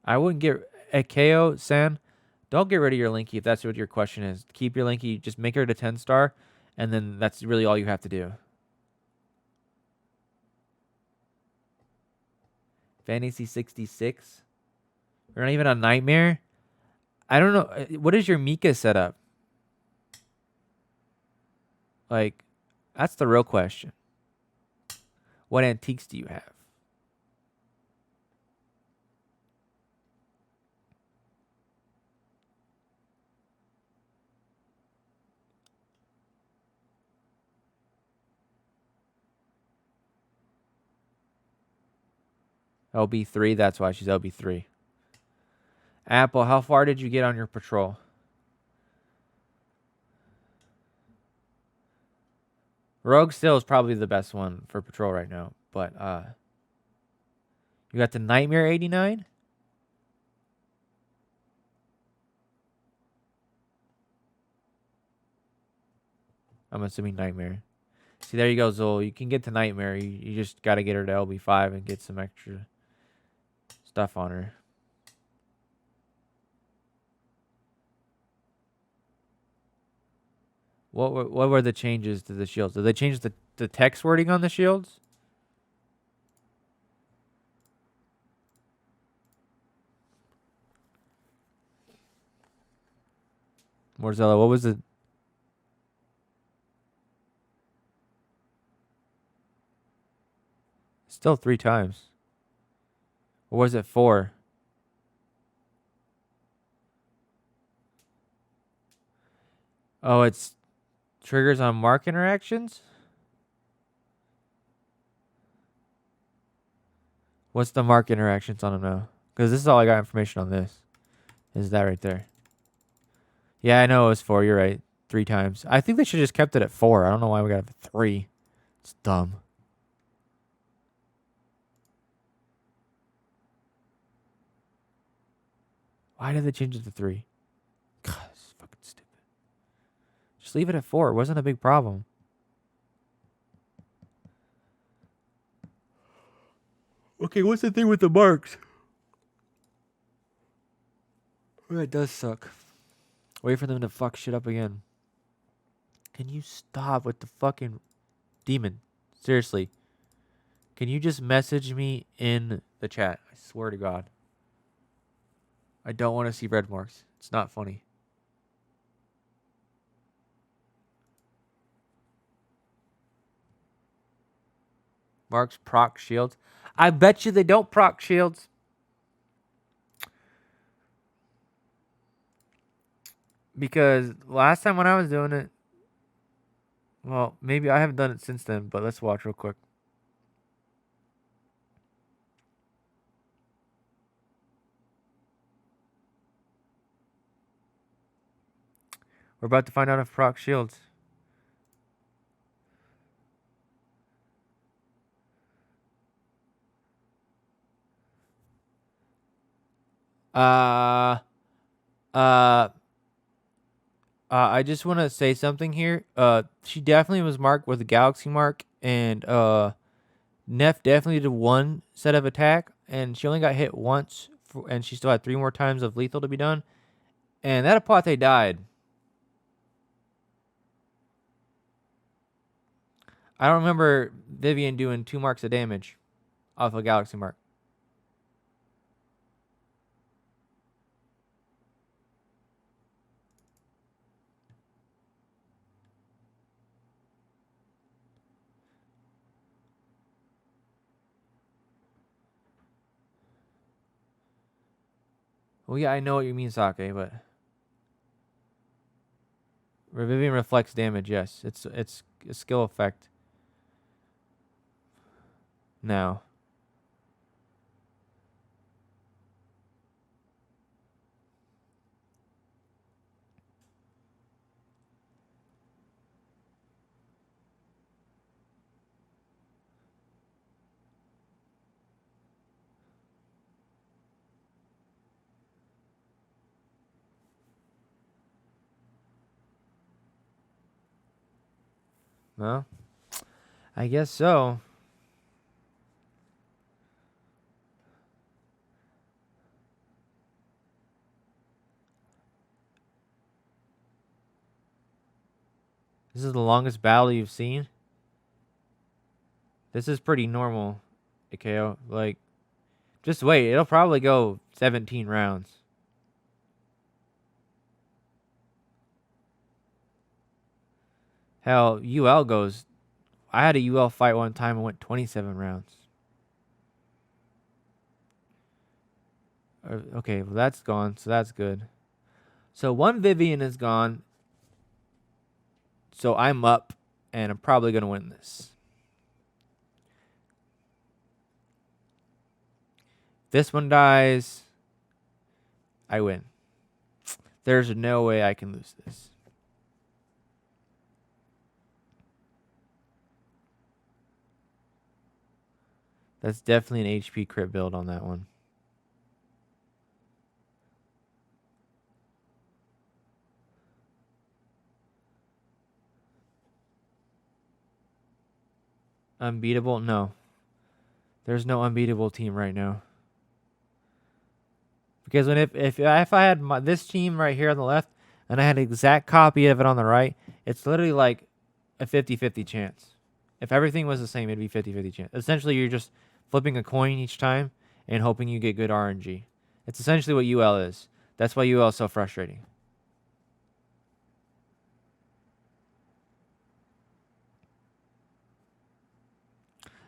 Speaker 1: I wouldn't get a KO San. Don't get rid of your Linky if that's what your question is. Keep your Linky, just make her to 10-star, and then that's really all you have to do. Fantasy 66. You're not even a nightmare. I don't know. What is your Mika setup? Like, that's the real question. What antiques do you have? LB3. That's why she's LB3. Apple, how far did you get on your patrol? Rogue still is probably the best one for patrol right now, but you got the Nightmare 89. I'm assuming Nightmare. See, there you go, Zol. You can get to Nightmare. You just got to get her to LB5 and get some extra stuff on her. What were the changes to the shields? Did they change the text wording on the shields? Morzella, what was it? Still 3 times. Or was it 4? Oh, it's triggers on mark interactions? What's the mark interactions on them now? Because this is all I got information on this. Is that right there? Yeah, I know it was 4. You're right. 3 times. I think they should have just kept it at 4. I don't know why we got 3. It's dumb. Why did they change it to 3? God, it's fucking stupid. Just leave it at 4. It wasn't a big problem. Okay, what's the thing with the marks? Oh, it does suck. Wait for them to fuck shit up again. Can you stop with the fucking demon? Seriously. Can you just message me in the chat? I swear to God. I don't want to see red marks. It's not funny. Marks proc shields. I bet you they don't proc shields. Because last time when I was doing it, well, maybe I haven't done it since then, but let's watch real quick. We're about to find out if proc shields. I just want to say something here. She definitely was marked with a galaxy mark, and Neff definitely did 1 set of attack, and she only got hit once, and she still had 3 more times of lethal to be done. And that Apathe died. I don't remember Vivian doing 2 marks of damage off a galaxy mark. Well, yeah, I know what you mean, Sake, but Vivian reflects damage. Yes, it's a skill effect. Now, Well, I guess so. This is the longest battle you've seen. This is pretty normal, Ikeo. Like, just wait. It'll probably go 17 rounds. Hell, UL goes. I had a UL fight one time and went 27 rounds. Okay, well, that's gone, so that's good. So one Vivian is gone. So I'm up, and I'm probably going to win this. This one dies. I win. There's no way I can lose this. That's definitely an HP crit build on that one. Unbeatable? No. There's no unbeatable team right now. Because if I had this team right here on the left and I had an exact copy of it on the right, it's literally like a 50-50 chance. If everything was the same, it'd be 50-50 chance. Essentially, you're just flipping a coin each time and hoping you get good RNG. It's essentially what UL is. That's why UL is so frustrating.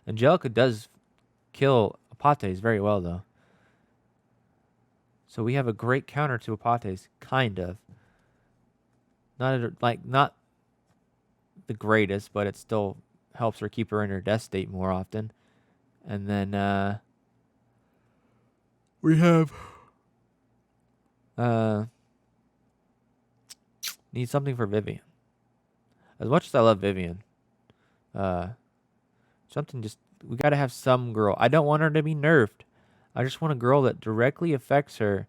Speaker 1: Angelica does kill Apates very well, though. So we have a great counter to Apates, kind of. Not the greatest, but it still helps her keep her in her death state more often. And then we have need something for Vivian. As much as I love Vivian, something just we gotta have some girl. I don't want her to be nerfed. I just want a girl that directly affects her,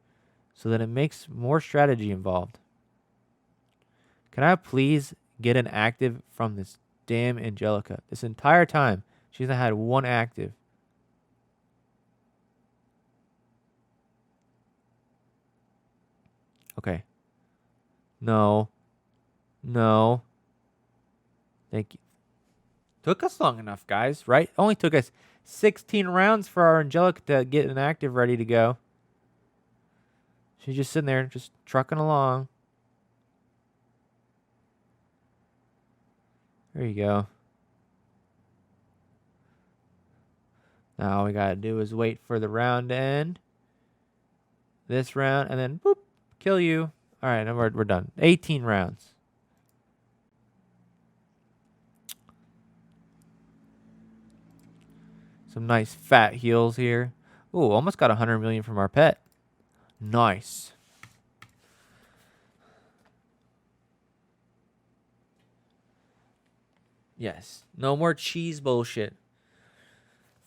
Speaker 1: so that it makes more strategy involved. Can I please get an active from this damn Angelica? This entire time, she's not had one active. Okay. No. No. Thank you. Took us long enough, guys, right? Only took us 16 rounds for our Angelica to get an active ready to go. She's just sitting there, just trucking along. There you go. Now all we gotta do is wait for the round to end. This round, and then boop, kill you. All right, now we're done. 18 rounds. Some nice fat heals here. Ooh, almost got 100 million from our pet. Nice. Yes. No more cheese bullshit.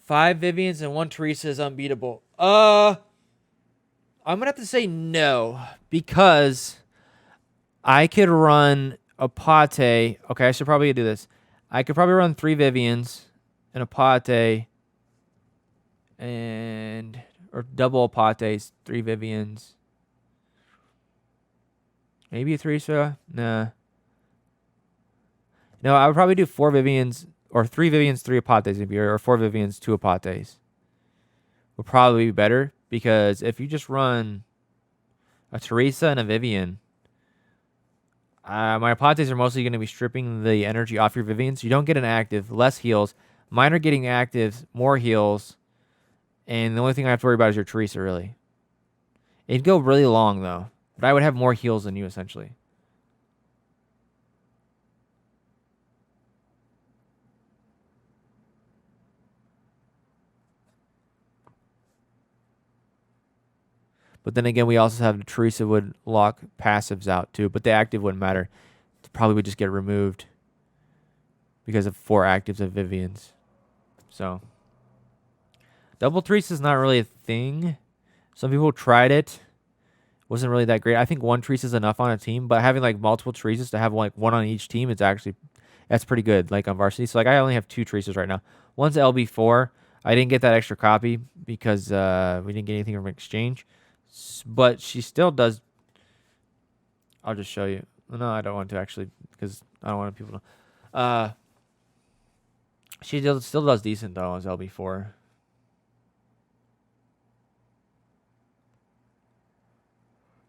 Speaker 1: 5 Vivians and 1 Teresa is unbeatable. I'm gonna have to say no, because I could run a Pate. Okay, I should probably do this. I could probably run 3 Vivians and a Pate, or double Pates, 3 Vivians. Maybe a Teresa. Nah. No, I would probably do 4 Vivians, or 3 Vivians, 3 Apates, maybe, or 4 Vivians, 2 Apates. Would probably be better, because if you just run a Teresa and a Vivian, my Apates are mostly going to be stripping the energy off your Vivians. You don't get an active, less heals. Mine are getting active, more heals, and the only thing I have to worry about is your Teresa, really. It'd go really long, though, but I would have more heals than you, essentially. But then again, we also have Teresa would lock passives out too, but the active wouldn't matter. It probably would just get removed because of 4 actives of Vivian's. So double Teresa is not really a thing. Some people tried it. Wasn't really that great. I think 1 Teresa is enough on a team, but having like multiple Teresas to have like one on each team, it's That's pretty good, like on varsity. So like I only have 2 tracers right now. One's LB4. I didn't get that extra copy because we didn't get anything from exchange. But she still does. I'll just show you. No, I don't want to actually because I don't want people to. She still does decent though as LB4.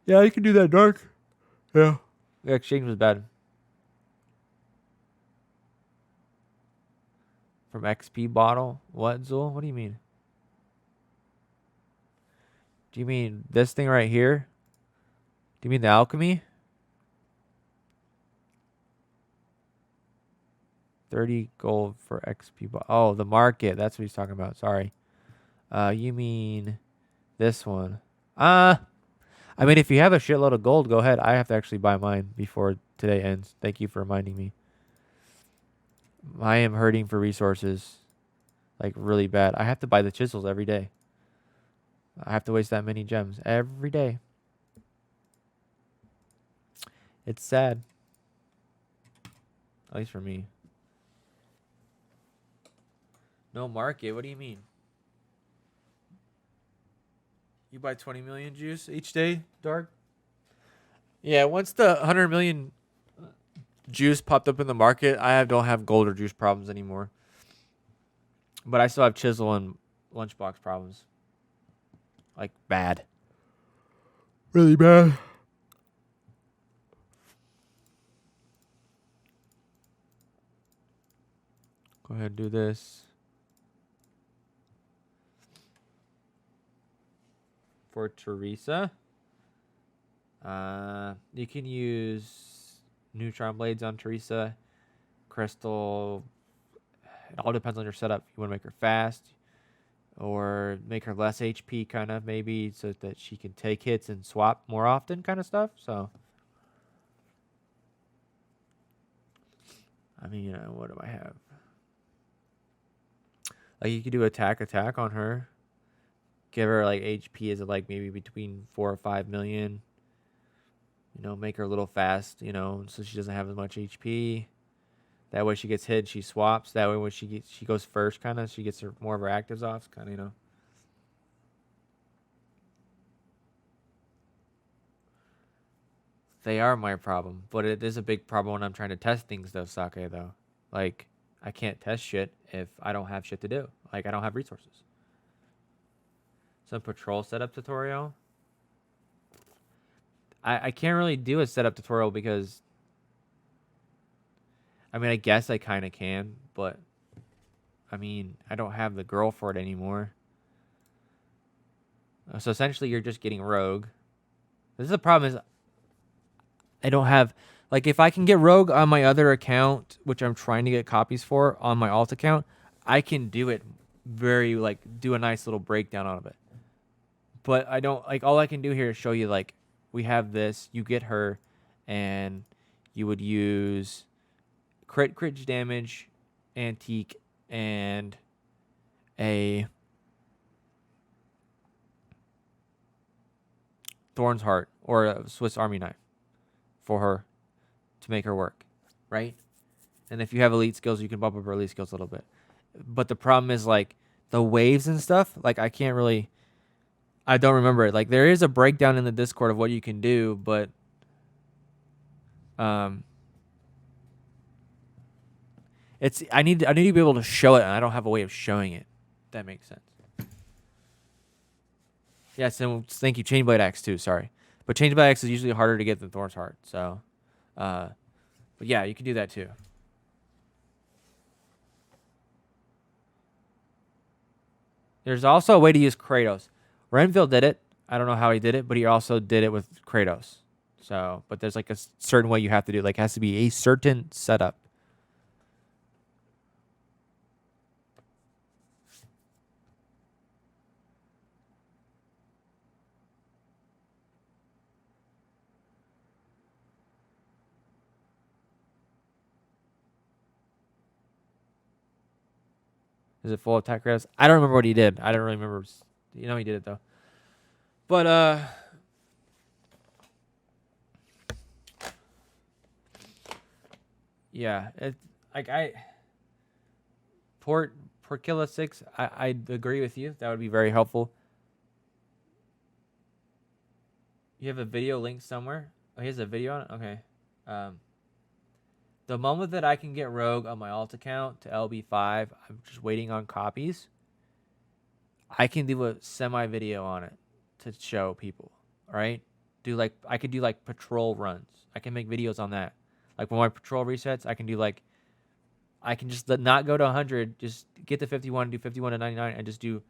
Speaker 1: Yeah, you can do that dark. Yeah. The exchange was bad. From XP bottle? What, Zul? What do you mean? Do you mean this thing right here? Do you mean the alchemy? 30 gold for XP bottle. Oh, the market. That's what he's talking about. Sorry. You mean this one? I mean, if you have a shitload of gold, go ahead. I have to actually buy mine before today ends. Thank you for reminding me. I am hurting for resources. Like, really bad. I have to buy the chisels every day. I have to waste that many gems every day. It's sad. At least for me. No market? What do you mean? You buy 20 million juice each day, Dark? Yeah, once the 100 million juice popped up in the market, don't have gold or juice problems anymore. But I still have chisel and lunchbox problems. Like, bad. Really bad. Go ahead and do this. For Teresa, you can use neutron blades on Teresa. Crystal. It all depends on your setup. You want to make her fast or make her less HP, kind of, maybe, so that she can take hits and swap more often, kind of stuff. So, I mean, what do I have? Like, you could do attack on her. Give her, like, HP is like maybe between 4 or 5 million. Make her a little fast, so she doesn't have as much HP. That way she gets hit, she swaps. That way when she goes first, kind of, she gets more of her actives off, kind of, They are my problem, but it is a big problem when I'm trying to test things, though, Sake, though. Like, I can't test shit if I don't have shit to do. Like, I don't have resources. Some patrol setup tutorial. I can't really do a setup tutorial because, I mean, I guess I kind of can, but, I mean, I don't have the girl for it anymore. So essentially, you're just getting rogue. This is the problem is I don't have, like, if I can get rogue on my other account, which I'm trying to get copies for on my alt account, I can do it very, like, do a nice little breakdown out of it. But I don't, like, all I can do here is show you, like, we have this, you get her, and you would use crit damage, antique, and a Thorn's Heart or a Swiss Army knife for her to make her work, right? And if you have elite skills, you can bump up her elite skills a little bit. But the problem is, like, the waves and stuff, like, I don't remember it. Like, there is a breakdown in the Discord of what you can do, but I need to be able to show it, and I don't have a way of showing it. If that makes sense. Yes, and thank you, Chainblade Axe too. Sorry, but Chainblade Axe is usually harder to get than Thorn's Heart. So, but yeah, you can do that too. There's also a way to use Kratos. Renville did it. I don't know how he did it, but he also did it with Kratos. So, but there's like a certain way you have to do it. Like, it has to be a certain setup. Is it full attack Kratos? I don't remember what he did. I don't really remember. He did it though. But yeah, like port Killa 6, I agree with you. That would be very helpful. You have a video link somewhere? Oh, here's a video on it? Okay. The moment that I can get Rogue on my alt account to LB5, I'm just waiting on copies. I can do a semi video on it to show people, right? I could do like patrol runs. I can make videos on that. Like when my patrol resets, I can do like, I can just not go to 100, just get to 51, do 51 to 99, and just do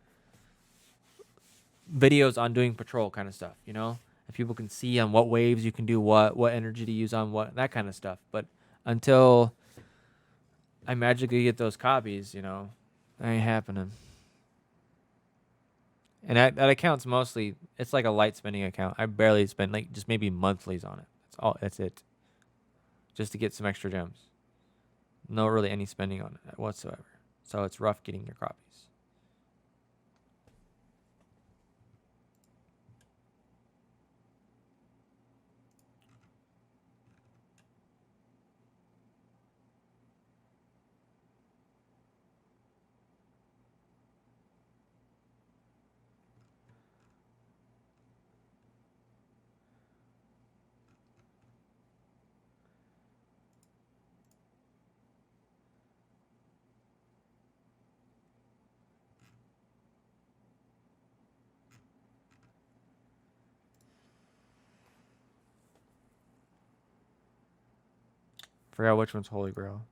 Speaker 1: videos on doing patrol kind of stuff, you know? If people can see on what waves you can do what energy to use on what, that kind of stuff. But until I magically get those copies, you know, that ain't happening. And that account's mostly, it's like a light spending account. I barely spend, like, just maybe monthlies on it. That's it. Just to get some extra gems. No really any spending on it whatsoever. So it's rough getting your copies. Forgot which one's Holy Grail.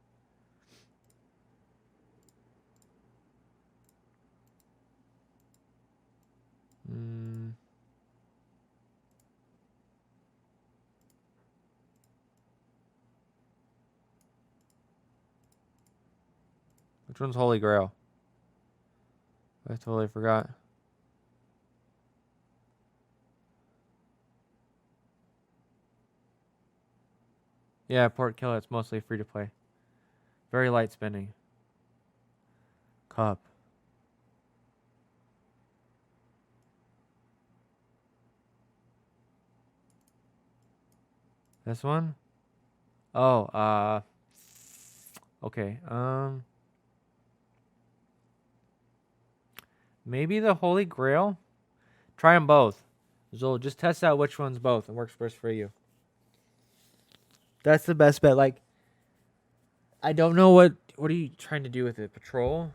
Speaker 1: Which one's Holy Grail? I totally forgot. Yeah, Port Killer, it's mostly free to play. Very light spending. Cup. This one? Oh, okay. Maybe the Holy Grail? Try them both. So just test out which one's both and works best for you. That's the best bet. Like, I don't know what are you trying to do with it? Patrol?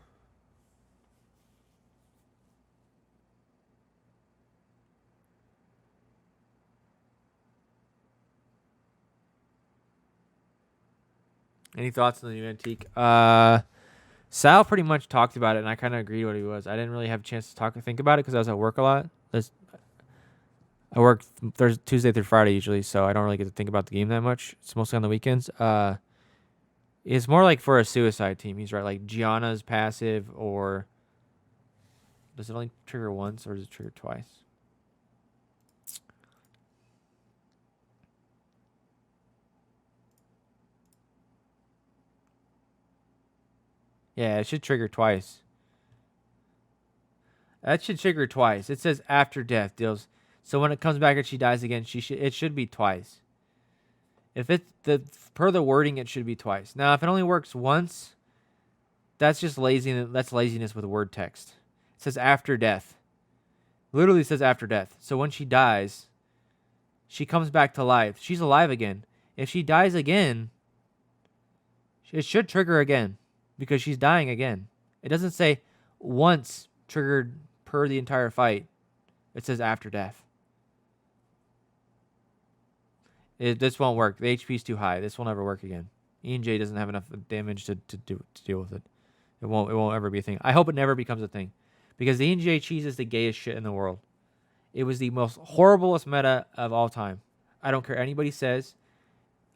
Speaker 1: Any thoughts on the new antique? Sal pretty much talked about it, and I kind of agreed what he was. I didn't really have a chance to think about it because I was at work a lot. I work Tuesday through Friday usually, so I don't really get to think about the game that much. It's mostly on the weekends. It's more like for a suicide team. He's right, like Gianna's passive, or does it only trigger once, or does it trigger twice? Yeah, it should trigger twice. That should trigger twice. It says after death deals. So when it comes back and she dies again, it should be twice. If per the wording, it should be twice. Now, if it only works once, that's just laziness. That's laziness with word text. It says after death. Literally says after death. So when she dies, she comes back to life. She's alive again. If she dies again, it should trigger again because she's dying again. It doesn't say once triggered per the entire fight. It says after death. This won't work. The HP is too high. This will never work again. E&J doesn't have enough damage to deal with it. It won't ever be a thing. I hope it never becomes a thing, because the E&J cheese is the gayest shit in the world. It was the most horriblest meta of all time. I don't care what anybody says.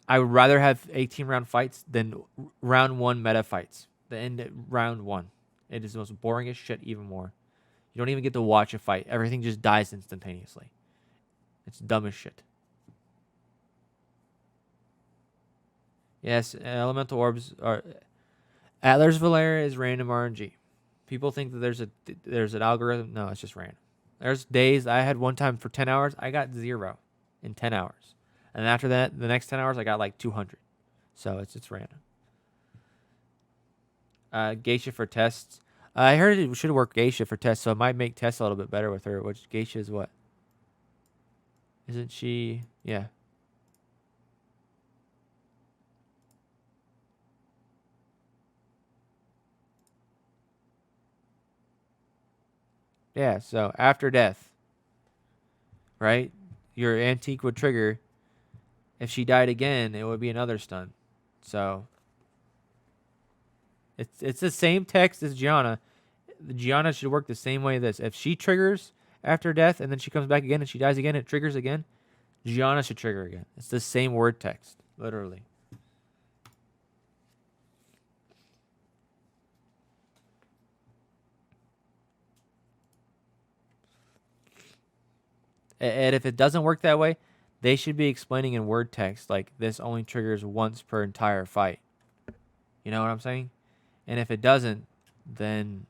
Speaker 1: I would rather have 18-round fights than round 1 meta fights. The end at round 1. It is the most boringest shit even more. You don't even get to watch a fight. Everything just dies instantaneously. It's dumb as shit. Yes, elemental orbs are... Atlas Valera is random RNG. People think that there's an algorithm. No, it's just random. There's days I had one time for 10 hours, I got 0 in 10 hours. And after that, the next 10 hours, I got like 200. So it's random. Geisha for tests. I heard it should work Geisha for tests, so it might make tests a little bit better with her. Which Geisha is what? Isn't she? Yeah. Yeah. So after death, right? Your antique would trigger. If she died again, it would be another stun. So it's the same text as Gianna. Gianna should work the same way. This if she triggers after death and then she comes back again and she dies again, it triggers again. Gianna should trigger again. It's the same word text, literally. And if it doesn't work that way, they should be explaining in word text like this only triggers once per entire fight. You know what I'm saying? And if it doesn't, then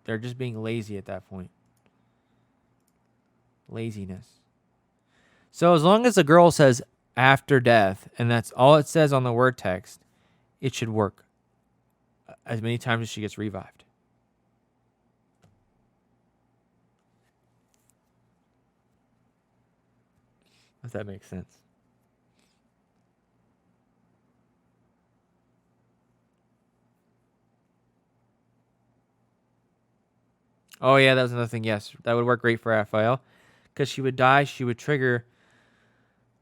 Speaker 1: they're just being lazy at that point. Laziness. So as long as the girl says after death, and that's all it says on the word text, it should work as many times as she gets revived. If that makes sense. Oh, yeah, that was another thing. Yes, that would work great for Raphael. Because she would die, she would trigger.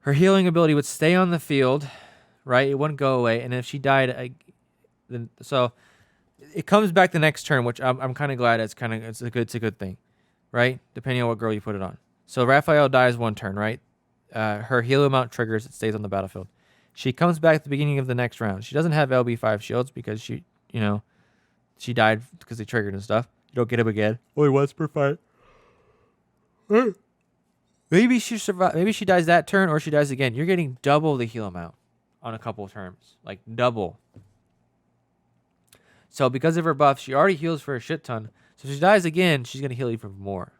Speaker 1: Her healing ability would stay on the field, right? It wouldn't go away. And if she died, so it comes back the next turn, which I'm kind of glad it's a good thing, right? Depending on what girl you put it on. So Raphael dies one turn, right? Her heal amount triggers, it stays on the battlefield. She comes back at the beginning of the next round. She doesn't have LB5 shields because she died because they triggered and stuff. You don't get him again. Only once per fight. Maybe she survives. Maybe she dies that turn or she dies again. You're getting double the heal amount on a couple of turns. Like double. So because of her buff, she already heals for a shit ton. So if she dies again, she's going to heal even more.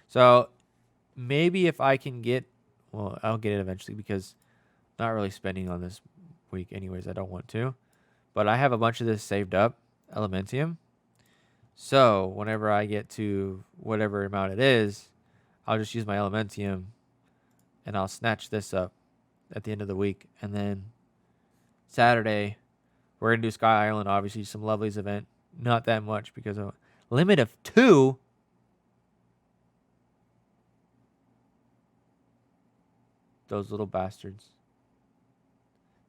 Speaker 1: So maybe if I can get... Well, I'll get it eventually because I'm not really spending on this week anyways. I don't want to. But I have a bunch of this saved up. Elementium. So whenever I get to whatever amount it is, I'll just use my Elementium and I'll snatch this up at the end of the week. And then Saturday, we're going to do Sky Island, obviously, some Lovely's event. Not that much because of limit of 2. Those little bastards.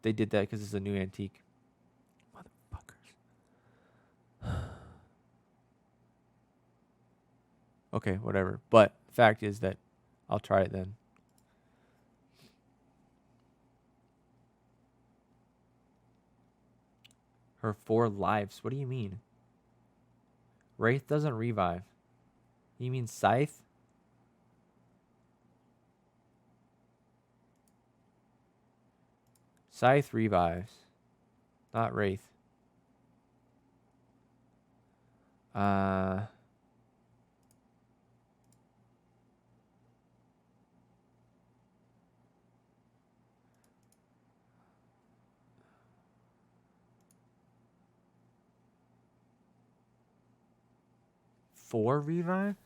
Speaker 1: They did that because it's a new antique. Okay, whatever. But the fact is that I'll try it then. Her 4 lives. What do you mean? Wraith doesn't revive. You mean Scythe? Scythe revives. Not Wraith. 4 revives?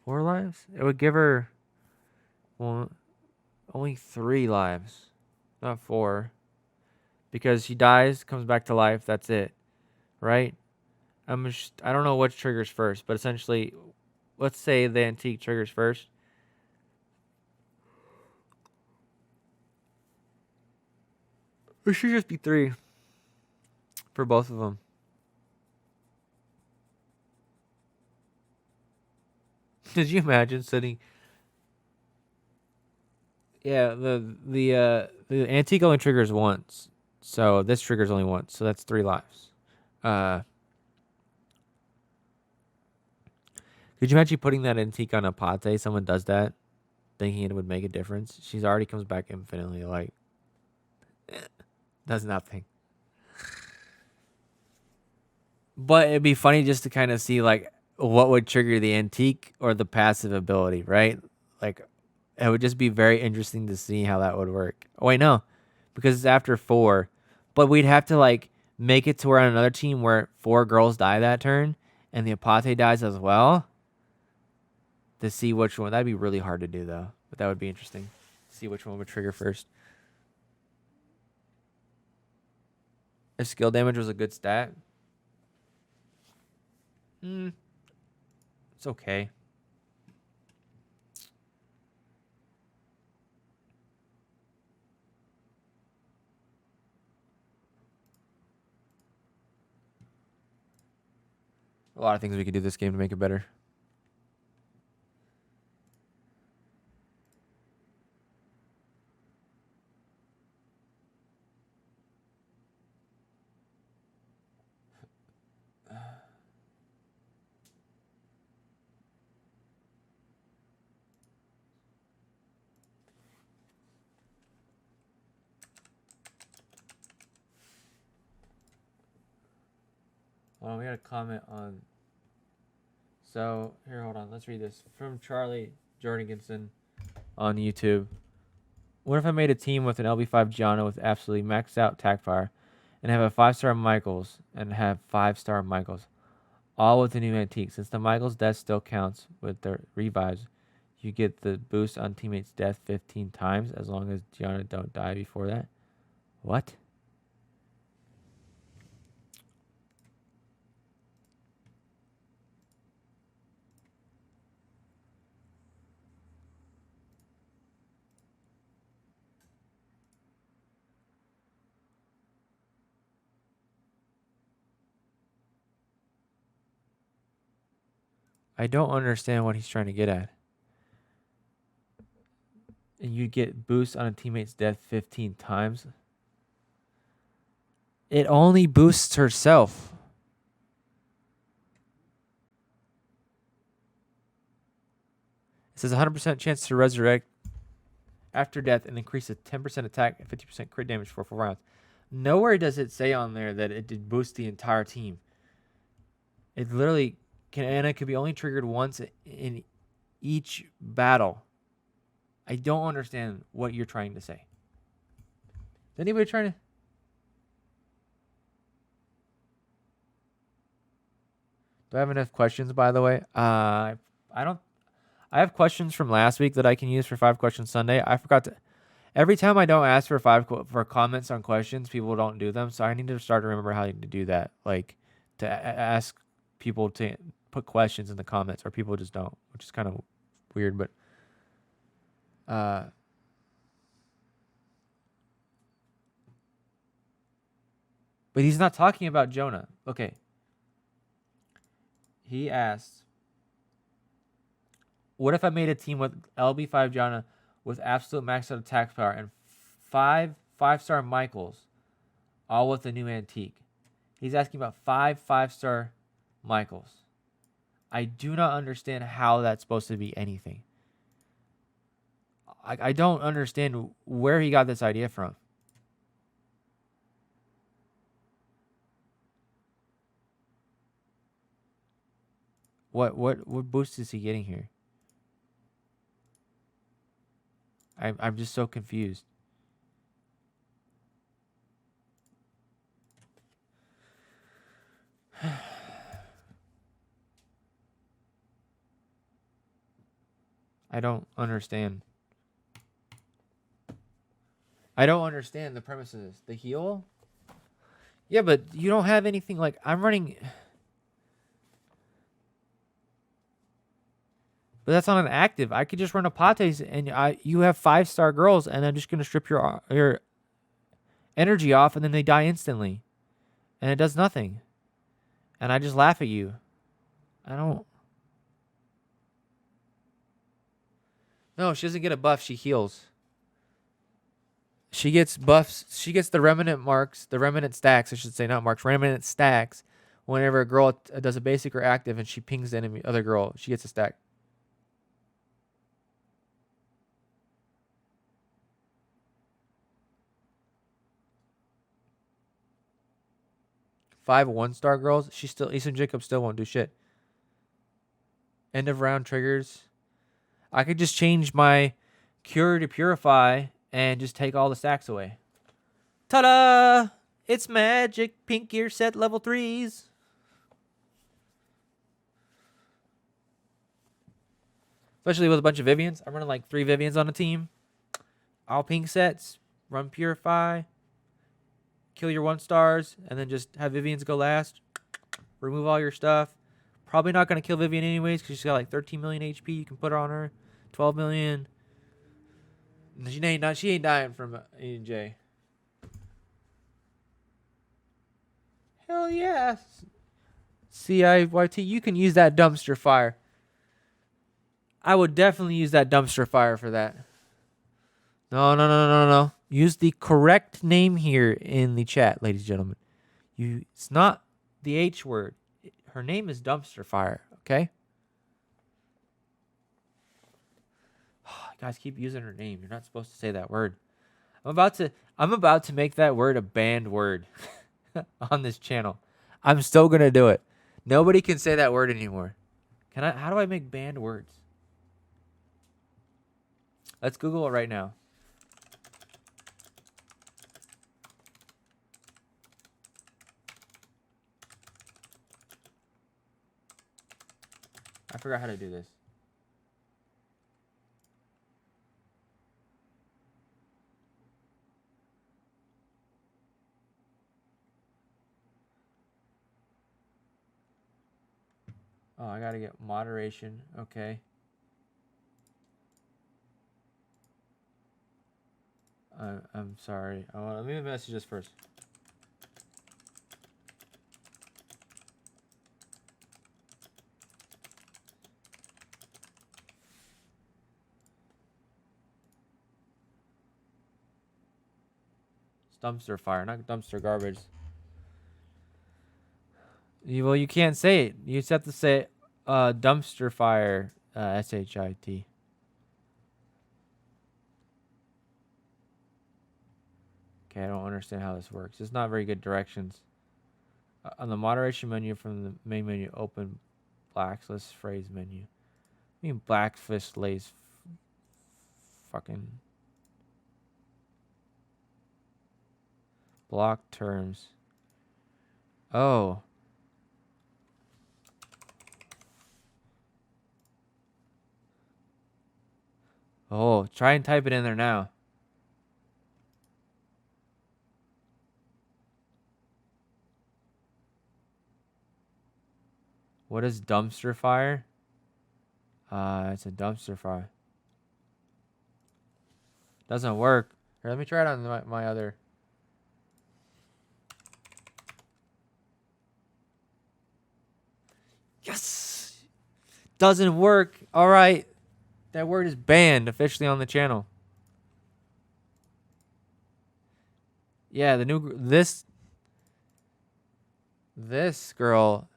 Speaker 1: 4 lives? It would give her, well, only 3 lives, not 4. Because she dies, comes back to life, that's it. Right? I don't know which triggers first, but essentially, let's say the antique triggers first. It should just be 3 for both of them. Did you imagine sitting? Yeah, the antique only triggers once, so this triggers only once, so that's 3 lives. Could you imagine putting that antique on a pate? Someone does that, thinking it would make a difference. She's already comes back infinitely, like does nothing. But it'd be funny just to kind of see like what would trigger the antique or the passive ability, right? Like it would just be very interesting to see how that would work. Oh wait, no, because it's after 4, But we'd have to like make it to where on another team where 4 girls die that turn and the Apate dies as well to see which one. That'd be really hard to do though, but that would be interesting. See which one would trigger first. If skill damage was a good stat, it's okay. A lot of things we could do this game to make it better. Well, we got a comment on. So, here, hold on. Let's read this. From Charlie Jorgensen on YouTube. What if I made a team with an LB5 Gianna with absolutely maxed out attack fire and have a 5-star Michaels and have 5-star Michaels, all with the new antique? Since the Michaels' death still counts with their revives, you get the boost on teammates' death 15 times as long as Gianna don't die before that. What? I don't understand what he's trying to get at. And you get boost on a teammate's death 15 times. It only boosts herself. It says 100% chance to resurrect after death and increase a 10% attack and 50% crit damage for 4 rounds. Nowhere does it say on there that it did boost the entire team. It literally can, and it could be only triggered once in each battle. I don't understand what you're trying to say. Is anybody trying to? Do I have enough questions, by the way? I don't. I have questions from last week that I can use for 5 Questions Sunday. I forgot to. Every time I don't ask for comments on questions, people don't do them. So I need to start to remember how to do that. Like to ask people to put questions in the comments, or people just don't, which is kind of weird. But he's not talking about Jonah. Okay. He asked, what if I made a team with LB5 Jonah with absolute max out attack power and 5-star Michaels, all with a new antique? He's asking about 5-star Michaels. I do not understand how that's supposed to be anything. I don't understand where he got this idea from. What boost is he getting here? I'm just so confused. I don't understand. I don't understand the premise of this. The heal? Yeah, but you don't have anything like I'm running. But that's on an active. I could just run a Pates and you have 5-star girls, and I'm just gonna strip your energy off, and then they die instantly, and it does nothing, and I just laugh at you. I don't. No, she doesn't get a buff. She heals. She gets buffs. She gets the remnant marks, the remnant stacks. I should say, not marks. Remnant stacks. Whenever a girl does a basic or active, and she pings the enemy other girl, she gets a stack. 5 1-star girls. She still, Easton Jacobs still won't do shit. End of round triggers. I could just change my cure to purify and just take all the stacks away. Ta-da! It's magic. Pink gear set level 3s. Especially with a bunch of Vivians. I'm running like 3 Vivians on a team. All pink sets. Run Purify. Kill your 1-stars. And then just have Vivians go last. Remove all your stuff. Probably not going to kill Vivian anyways because she's got like 13 million HP. You can put her on her. 12 million. She ain't dying from E&J. Hell yeah. CIYT, you can use that dumpster fire. I would definitely use that dumpster fire for that. No. Use the correct name here in the chat, ladies and gentlemen. It's not the H word. Her name is Dumpster Fire, okay? You guys keep using her name. You're not supposed to say that word. I'm about to make that word a banned word on this channel. I'm still gonna do it. Nobody can say that word anymore. How do I make banned words? Let's Google it right now. I forgot how to do this. Oh, I gotta get moderation. Okay. I'm sorry. Let me message this first. It's dumpster fire, not dumpster garbage. Well, you can't say it. You just have to say dumpster fire, SHIT. Okay, I don't understand how this works. It's not very good directions. On the moderation menu from the main menu, open Blacklist phrase menu. I mean Blackfish lays fucking block terms. Oh. Oh, try and type it in there now. What is dumpster fire? It's a dumpster fire. Doesn't work. Here, let me try it on my other. Yes! Doesn't work. All right. That word is banned officially on the channel. Yeah, the new this girl,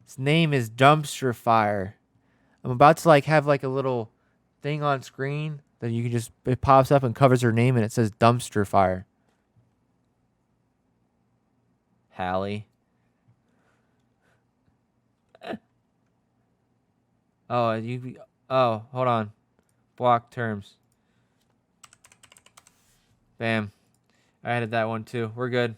Speaker 1: his name is Dumpster Fire. I'm about to have a little thing on screen that you can just, it pops up and covers her name and it says Dumpster Fire. Hallie. Oh, hold on. Block terms. Bam. I added that one too. We're good.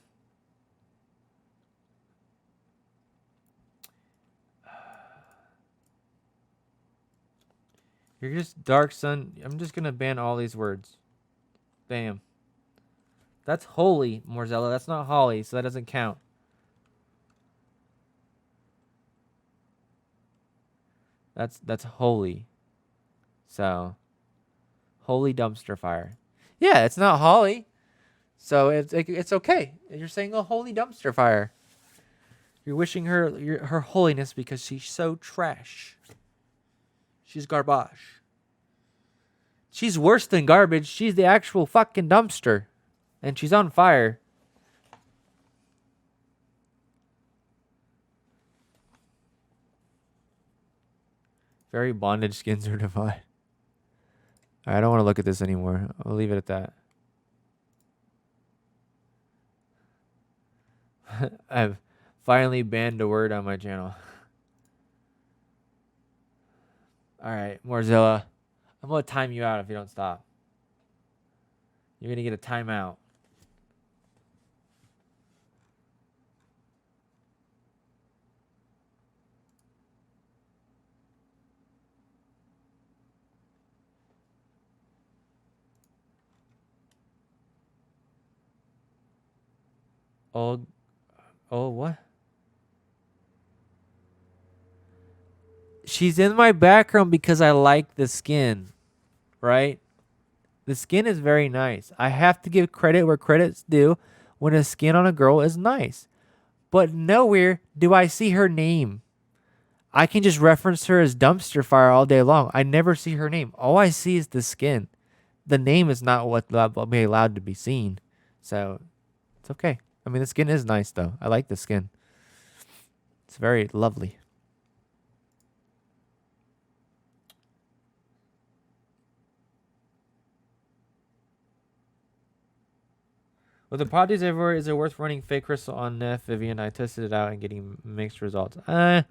Speaker 1: You're just Dark Sun. I'm just going to ban all these words. Bam. That's holy, Morzella. That's not Holly, so that doesn't count. That's holy. So, holy dumpster fire. Yeah, it's not Holly. So it's okay. You're saying a holy dumpster fire. You're wishing her holiness because she's so trash. She's garbage. She's worse than garbage. She's the actual fucking dumpster. And she's on fire. Very bondage skins are divine. I don't want to look at this anymore. I'll leave it at that. I've finally banned a word on my channel. Alright, Morzilla. I'm going to time you out if you don't stop. You're going to get a timeout. Oh, oh, what? She's in my background because I like the skin, right? The skin is very nice. I have to give credit where credit's due when a skin on a girl is nice. But nowhere do I see her name. I can just reference her as dumpster fire all day long. I never see her name. All I see is the skin. The name is not what will be allowed to be seen. So it's okay. I mean, the skin is nice, though. I like the skin. It's very lovely. With the parties everywhere, is it worth running fake crystal on Neff, Vivian? I tested it out and getting mixed results. I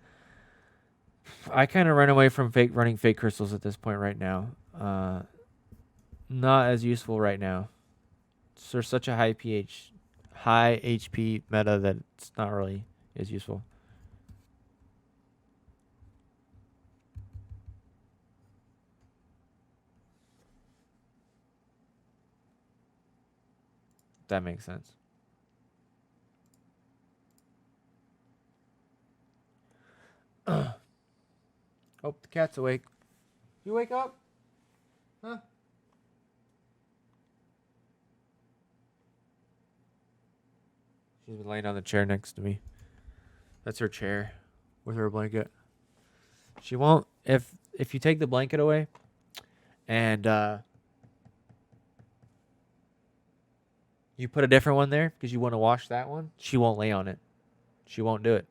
Speaker 1: kind of run away from running fake crystals at this point right now. Not as useful right now. There's such a high pH, high HP meta that it's not really as useful. That makes sense. Oh, the cat's awake. You wake up? Huh? She's been laying on the chair next to me. That's her chair with her blanket. She won't if you take the blanket away and you put a different one there because you want to wash that one, she won't lay on it. She won't do it.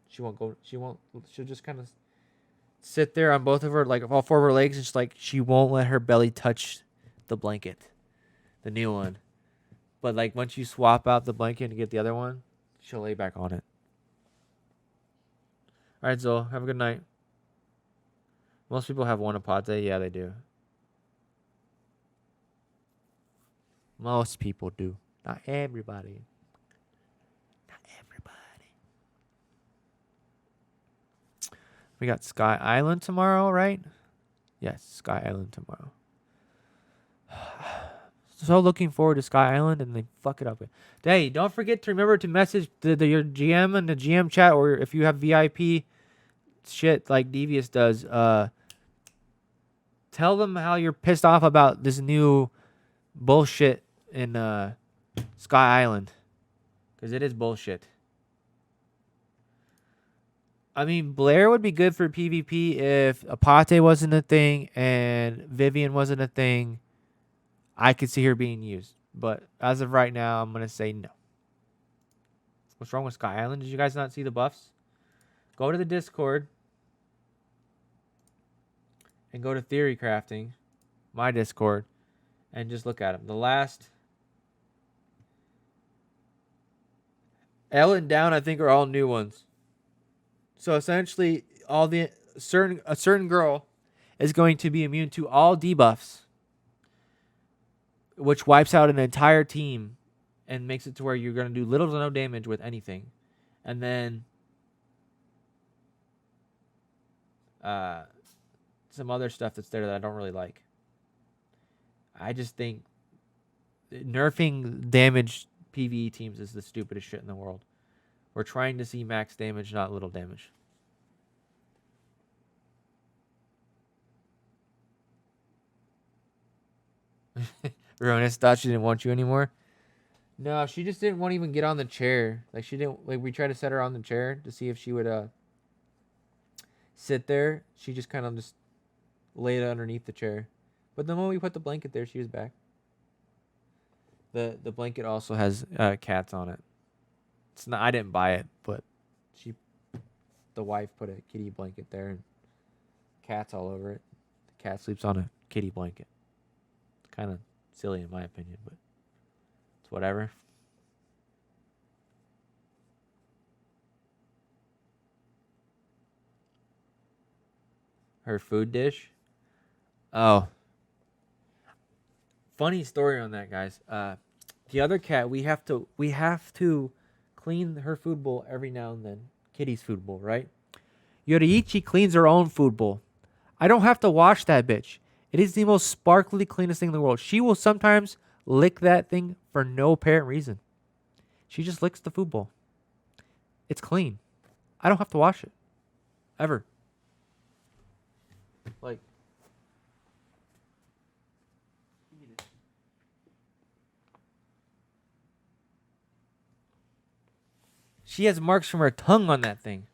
Speaker 1: She won't go. She'll just kind of sit there on both of her, like all four of her legs, and just like she won't let her belly touch the blanket, the new one. But like once you swap out the blanket and get the other one, she'll lay back on it. All right, Zol, have a good night. Most people have one apate. Yeah, they do. Most people do. Not everybody. Not everybody. We got Sky Island tomorrow, right? Yes, Sky Island tomorrow. So looking forward to Sky Island, and they fuck it up. Hey, don't forget to remember to message your GM in the GM chat, or if you have VIP shit like Devious does, tell them how you're pissed off about this new bullshit in Sky Island, because it is bullshit. I mean, Blair would be good for PvP if Apate wasn't a thing and Vivian wasn't a thing. I could see her being used. But as of right now, I'm going to say no. What's wrong with Sky Island? Did you guys not see the buffs? Go to the Discord and go to Theory Crafting, my Discord, and just look at them. The last L and down, I think, are all new ones. So essentially, a certain girl is going to be immune to all debuffs, which wipes out an entire team and makes it to where you're going to do little to no damage with anything. And then some other stuff that's there that I don't really like. I just think nerfing damage PvE teams is the stupidest shit in the world. We're trying to see max damage, not little damage. Ronis thought she didn't want you anymore. No, she just didn't want to even get on the chair. Like she didn't. Like we tried to set her on the chair to see if she would sit there. She just kind of just laid underneath the chair. But the moment we put the blanket there, she was back. The blanket also has cats on it. It's not. I didn't buy it, but the wife put a kitty blanket there and cats all over it. The cat sleeps on a kitty blanket. It's kind of silly in my opinion, but it's whatever. Her food dish. Oh. Funny story on that, guys. The other cat, we have to clean her food bowl every now and then. Kitty's food bowl, right? Yoriichi cleans her own food bowl. I don't have to wash that bitch. It is the most sparkly, cleanest thing in the world. She will sometimes lick that thing for no apparent reason. She just licks the food bowl. It's clean. I don't have to wash it. Ever. Like. She has marks from her tongue on that thing.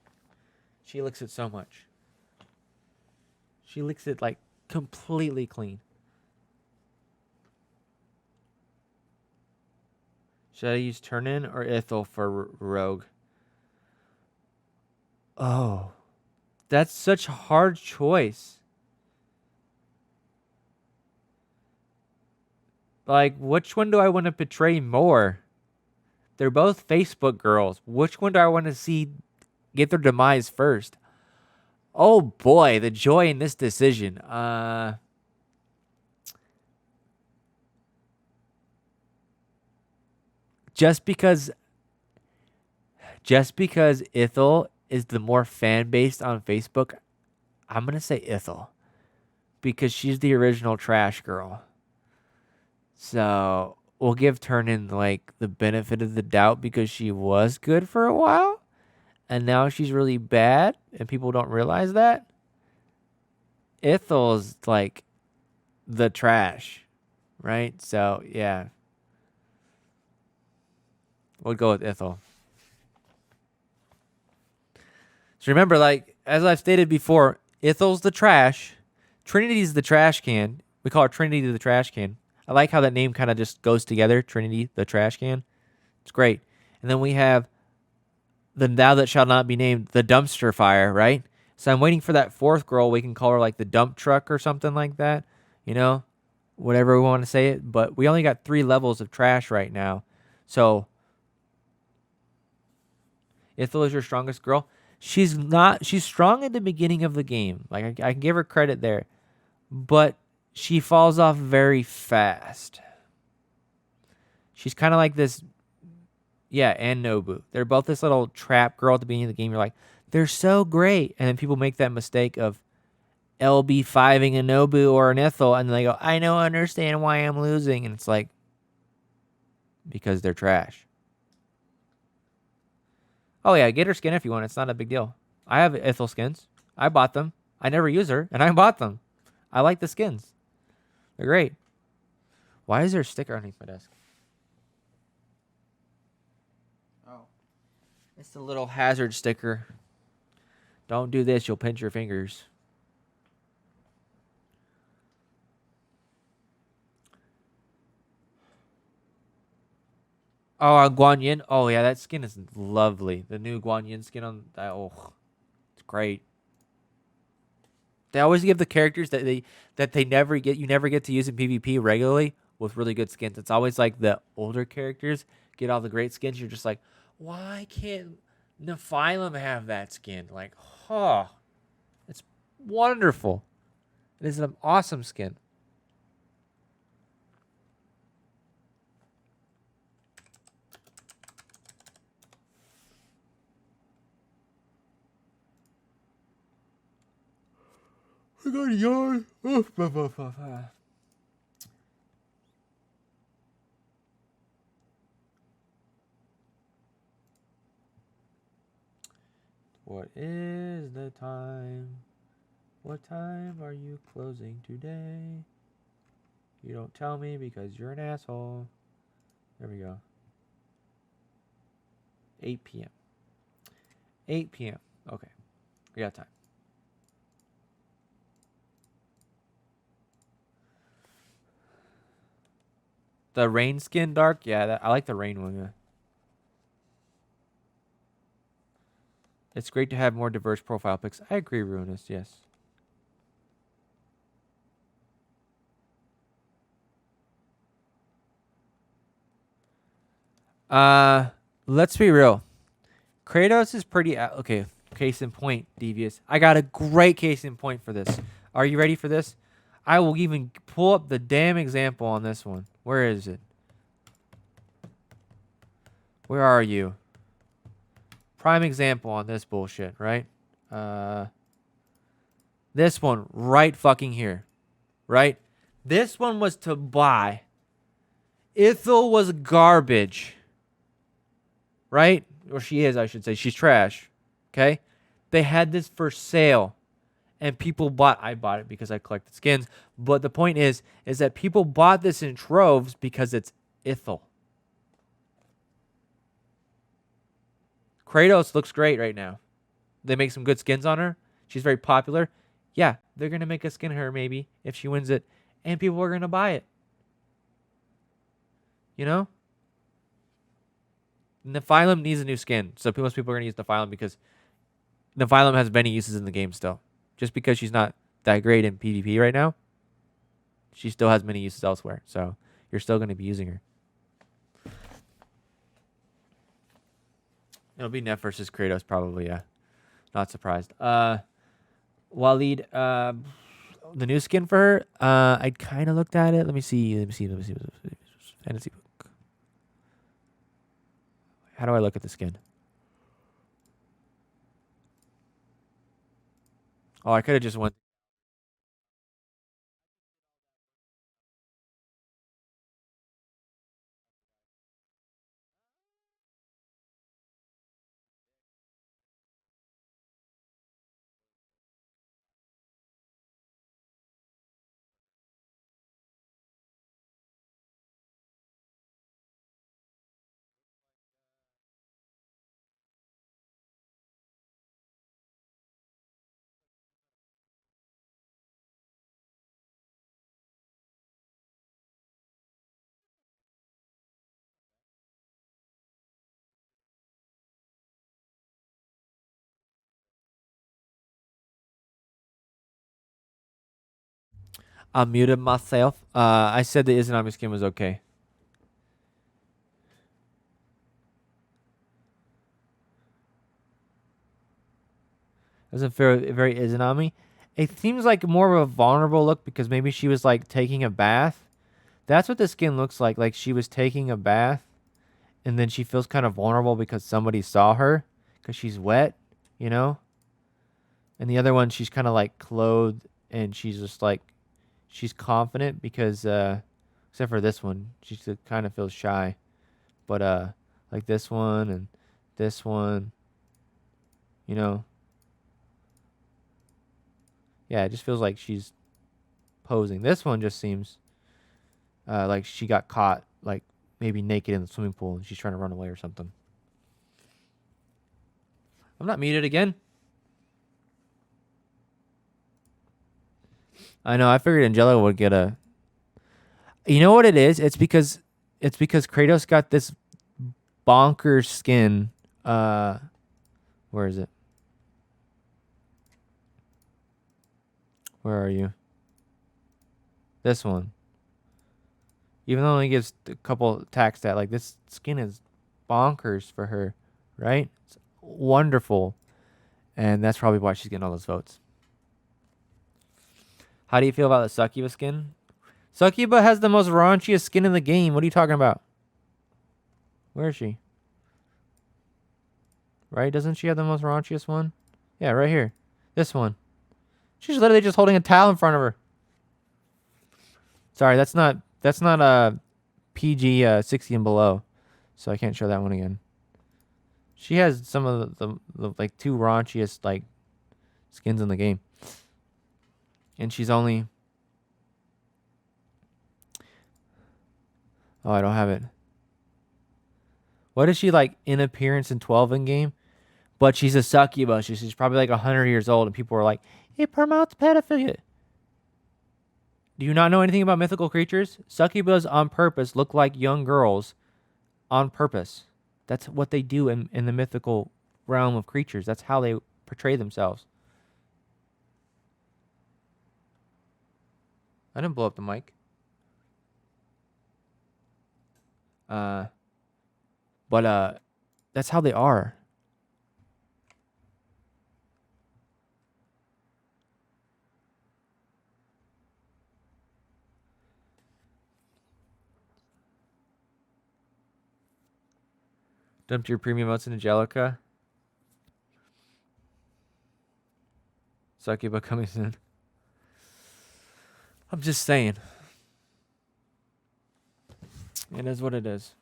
Speaker 1: She licks it so much. She licks it like completely clean. Should I use Turn-In or Ithel for Rogue? Oh. That's such a hard choice. Like, which one do I want to portray more? They're both Facebook girls. Which one do I want to see get their demise first? Oh boy, the joy in this decision. Just because Ithel is the more fan based on Facebook, I'm gonna say Ithel. Because she's the original trash girl. So we'll give Turn-In like the benefit of the doubt because she was good for a while. And now she's really bad and people don't realize that. Ithel's like the trash. Right? So yeah. We'll go with Ithel. So remember, like, as I've stated before, Ithel's the trash. Trinity's the trash can. We call her Trinity the trash can. I like how that name kind of just goes together. Trinity the trash can. It's great. And then we have the Thou That Shall Not Be Named, the dumpster fire, right? So I'm waiting for that fourth girl. We can call her like the dump truck or something like that. You know, whatever we want to say it. But we only got 3 levels of trash right now. So Ithel is your strongest girl. She's strong at the beginning of the game. Like I can give her credit there. But she falls off very fast. She's kind of like this. Yeah, and Nobu. They're both this little trap girl at the beginning of the game. You're like, they're so great. And then people make that mistake of LB5ing a Nobu or an Ithel. And then they go, I don't understand why I'm losing. And it's like, because they're trash. Oh, yeah, get her skin if you want. It's not a big deal. I have Ithel skins. I bought them. I never use her, and I bought them. I like the skins. They're great. Why is there a sticker underneath my desk? Oh. It's the little hazard sticker. Don't do this. You'll pinch your fingers. Oh, Guan Yin. Oh, yeah, that skin is lovely. The new Guan Yin skin on that. Oh, it's great. They always give the characters that they never get. You never get to use in PvP regularly with really good skins. It's always like the older characters get all the great skins. You're just like, why can't Nephilim have that skin? Like, it's wonderful. It is an awesome skin. I got a yawn. What is the time? What time are you closing today? You don't tell me because you're an asshole. There we go. 8 p.m. 8 p.m. Okay. We got time. The rain skin dark? Yeah, I like the rain one. Yeah. It's great to have more diverse profile pics. I agree, Ruinous. Yes. Let's be real. Kratos is pretty okay. Case in point, Devious. I got a great case in point for this. Are you ready for this? I will even pull up the damn example on this one. Where is it? Where are you? Prime example on this bullshit, right? This one right fucking here. Right? This one was to buy. Ithel was garbage. right? Or she is, I should say. She's trash. Okay? They had this for sale. And people bought, I bought it because I collected skins. But the point is that people bought this in troves because it's Ithel. Kratos looks great right now. They make some good skins on her. She's very popular. Yeah, they're going to make a skin of her maybe if she wins it. And people are going to buy it. You know? Nephilim needs a new skin. So most people are going to use Nephilim because Nephilim has many uses in the game still. Just because she's not that great in PvP right now, she still has many uses elsewhere. So you're still going to be using her. It'll be Neff versus Kratos probably, yeah. Not surprised. Waleed, the new skin for her, I kind of looked at it. Let me see. Fantasy book. How do I look at the skin? Oh, I could have just went. I muted myself. I said the Izanami skin was okay. Doesn't feel very Izanami. It seems like more of a vulnerable look because maybe she was like taking a bath. That's what the skin looks like. Like she was taking a bath and then she feels kind of vulnerable because somebody saw her because she's wet, you know? And the other one, she's kind of like clothed and she's just like, she's confident because, except for this one, she kind of feels shy. But, like this one and this one, you know? Yeah, it just feels like she's posing. This one just seems like she got caught, like maybe naked in the swimming pool and she's trying to run away or something. I'm not muted again. I know. I figured Angela would get a. You know what it is? It's because Kratos got this bonkers skin. Where is it? Where are you? This one. Even though he gives a couple attacks that like this skin is bonkers for her, right? It's wonderful, and that's probably why she's getting all those votes. How do you feel about the Succuba skin? Succuba has the most raunchiest skin in the game. What are you talking about? Where is she? Right? Doesn't she have the most raunchiest one? Yeah, right here. This one. She's literally just holding a towel in front of her. Sorry, that's not PG 60 and below, so I can't show that one again. She has some of the like two raunchiest like skins in the game, and she's only. Oh, I don't have it. What is she like in appearance in 12 in game? But she's a succuba. She's probably like 100 years old, and people are like, it promotes pedophilia. Do you not know anything about mythical creatures? Succubas on purpose look like young girls on purpose. That's what they do in the mythical realm of creatures. That's how they portray themselves. I didn't blow up the mic. But that's how they are. Dumped your premium votes in Angelica. Succuba coming soon. I'm just saying. It is what it is.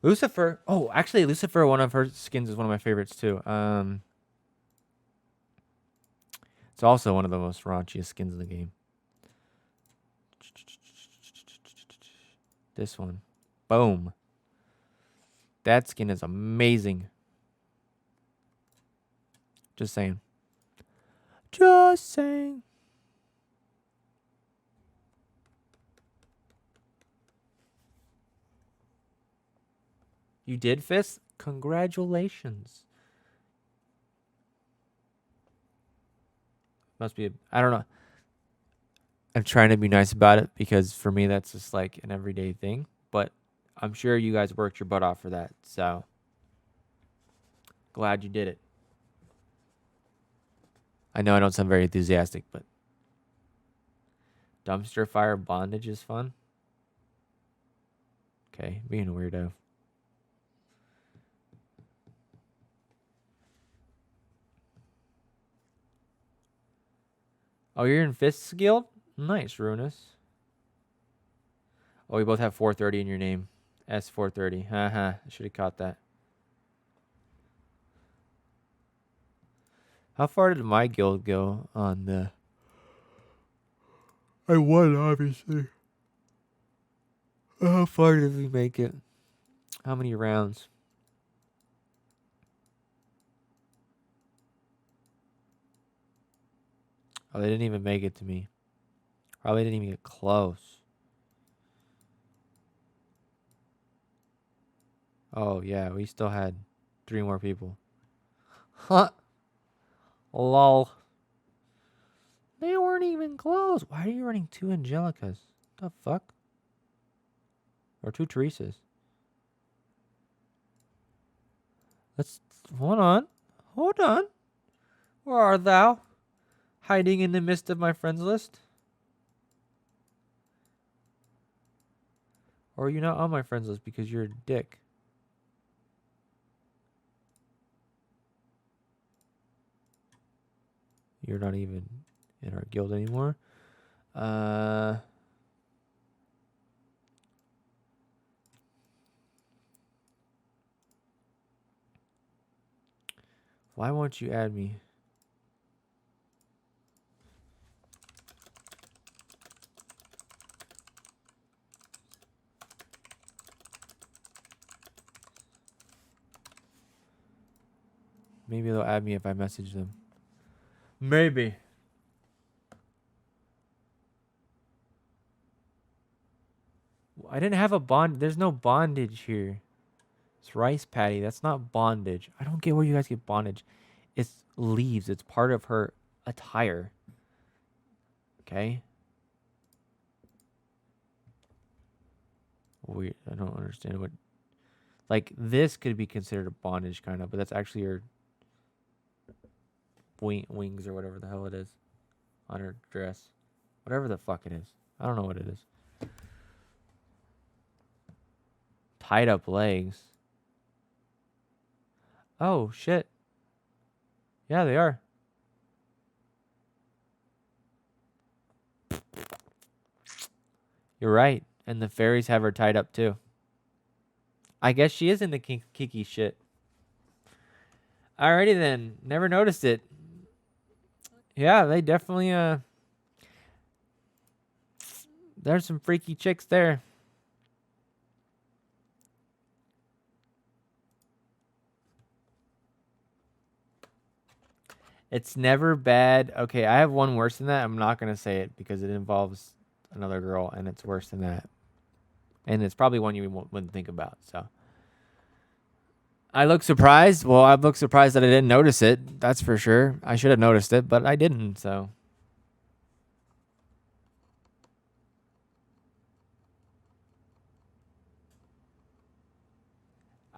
Speaker 1: Lucifer. Oh, actually, Lucifer, one of her skins is one of my favorites too. It's also one of the most raunchiest skins in the game. This one. Boom. That skin is amazing. Just saying. Just saying. You did, Fist? Congratulations. Must be, I don't know. I'm trying to be nice about it because for me, that's just like an everyday thing. But I'm sure you guys worked your butt off for that. So glad you did it. I know I don't sound very enthusiastic, but dumpster fire bondage is fun. Okay, being a weirdo. Oh, you're in Fists Guild? Nice, Runus. Oh, we both have 430 in your name. S430. Haha, I should have caught that. How far did my guild go on the... I won, obviously. How far did we make it? How many rounds? Oh, they didn't even make it to me. Probably didn't even get close. Oh, yeah, we still had 3 more people. Huh. Lol. They weren't even close. Why are you running 2 Angelicas? The fuck? Or 2 Teresas? Let's... Hold on. Hold on. Where art thou? Hiding in the midst of my friends list? Or are you not on my friends list because you're a dick? You're not even in our guild anymore. Why won't you add me? Maybe they'll add me if I message them. Maybe. I didn't have a bond. There's no bondage here. It's rice patty. That's not bondage. I don't get where you guys get bondage. It's leaves. It's part of her attire. Okay? Weird. I don't understand what... Like, this could be considered a bondage, kind of, but that's actually her wings or whatever the hell it is on her dress. Whatever the fuck it is. I don't know what it is. Tied up legs. Oh, shit. Yeah, they are. You're right. And the fairies have her tied up, too. I guess she is in the Kiki shit. Alrighty then. Never noticed it. Yeah, they definitely, there's some freaky chicks there. It's never bad. Okay, I have one worse than that. I'm not going to say it because it involves another girl, and it's worse than that. And it's probably one you wouldn't think about, so. I look surprised. Well, I look surprised that I didn't notice it. That's for sure. I should have noticed it, but I didn't, so.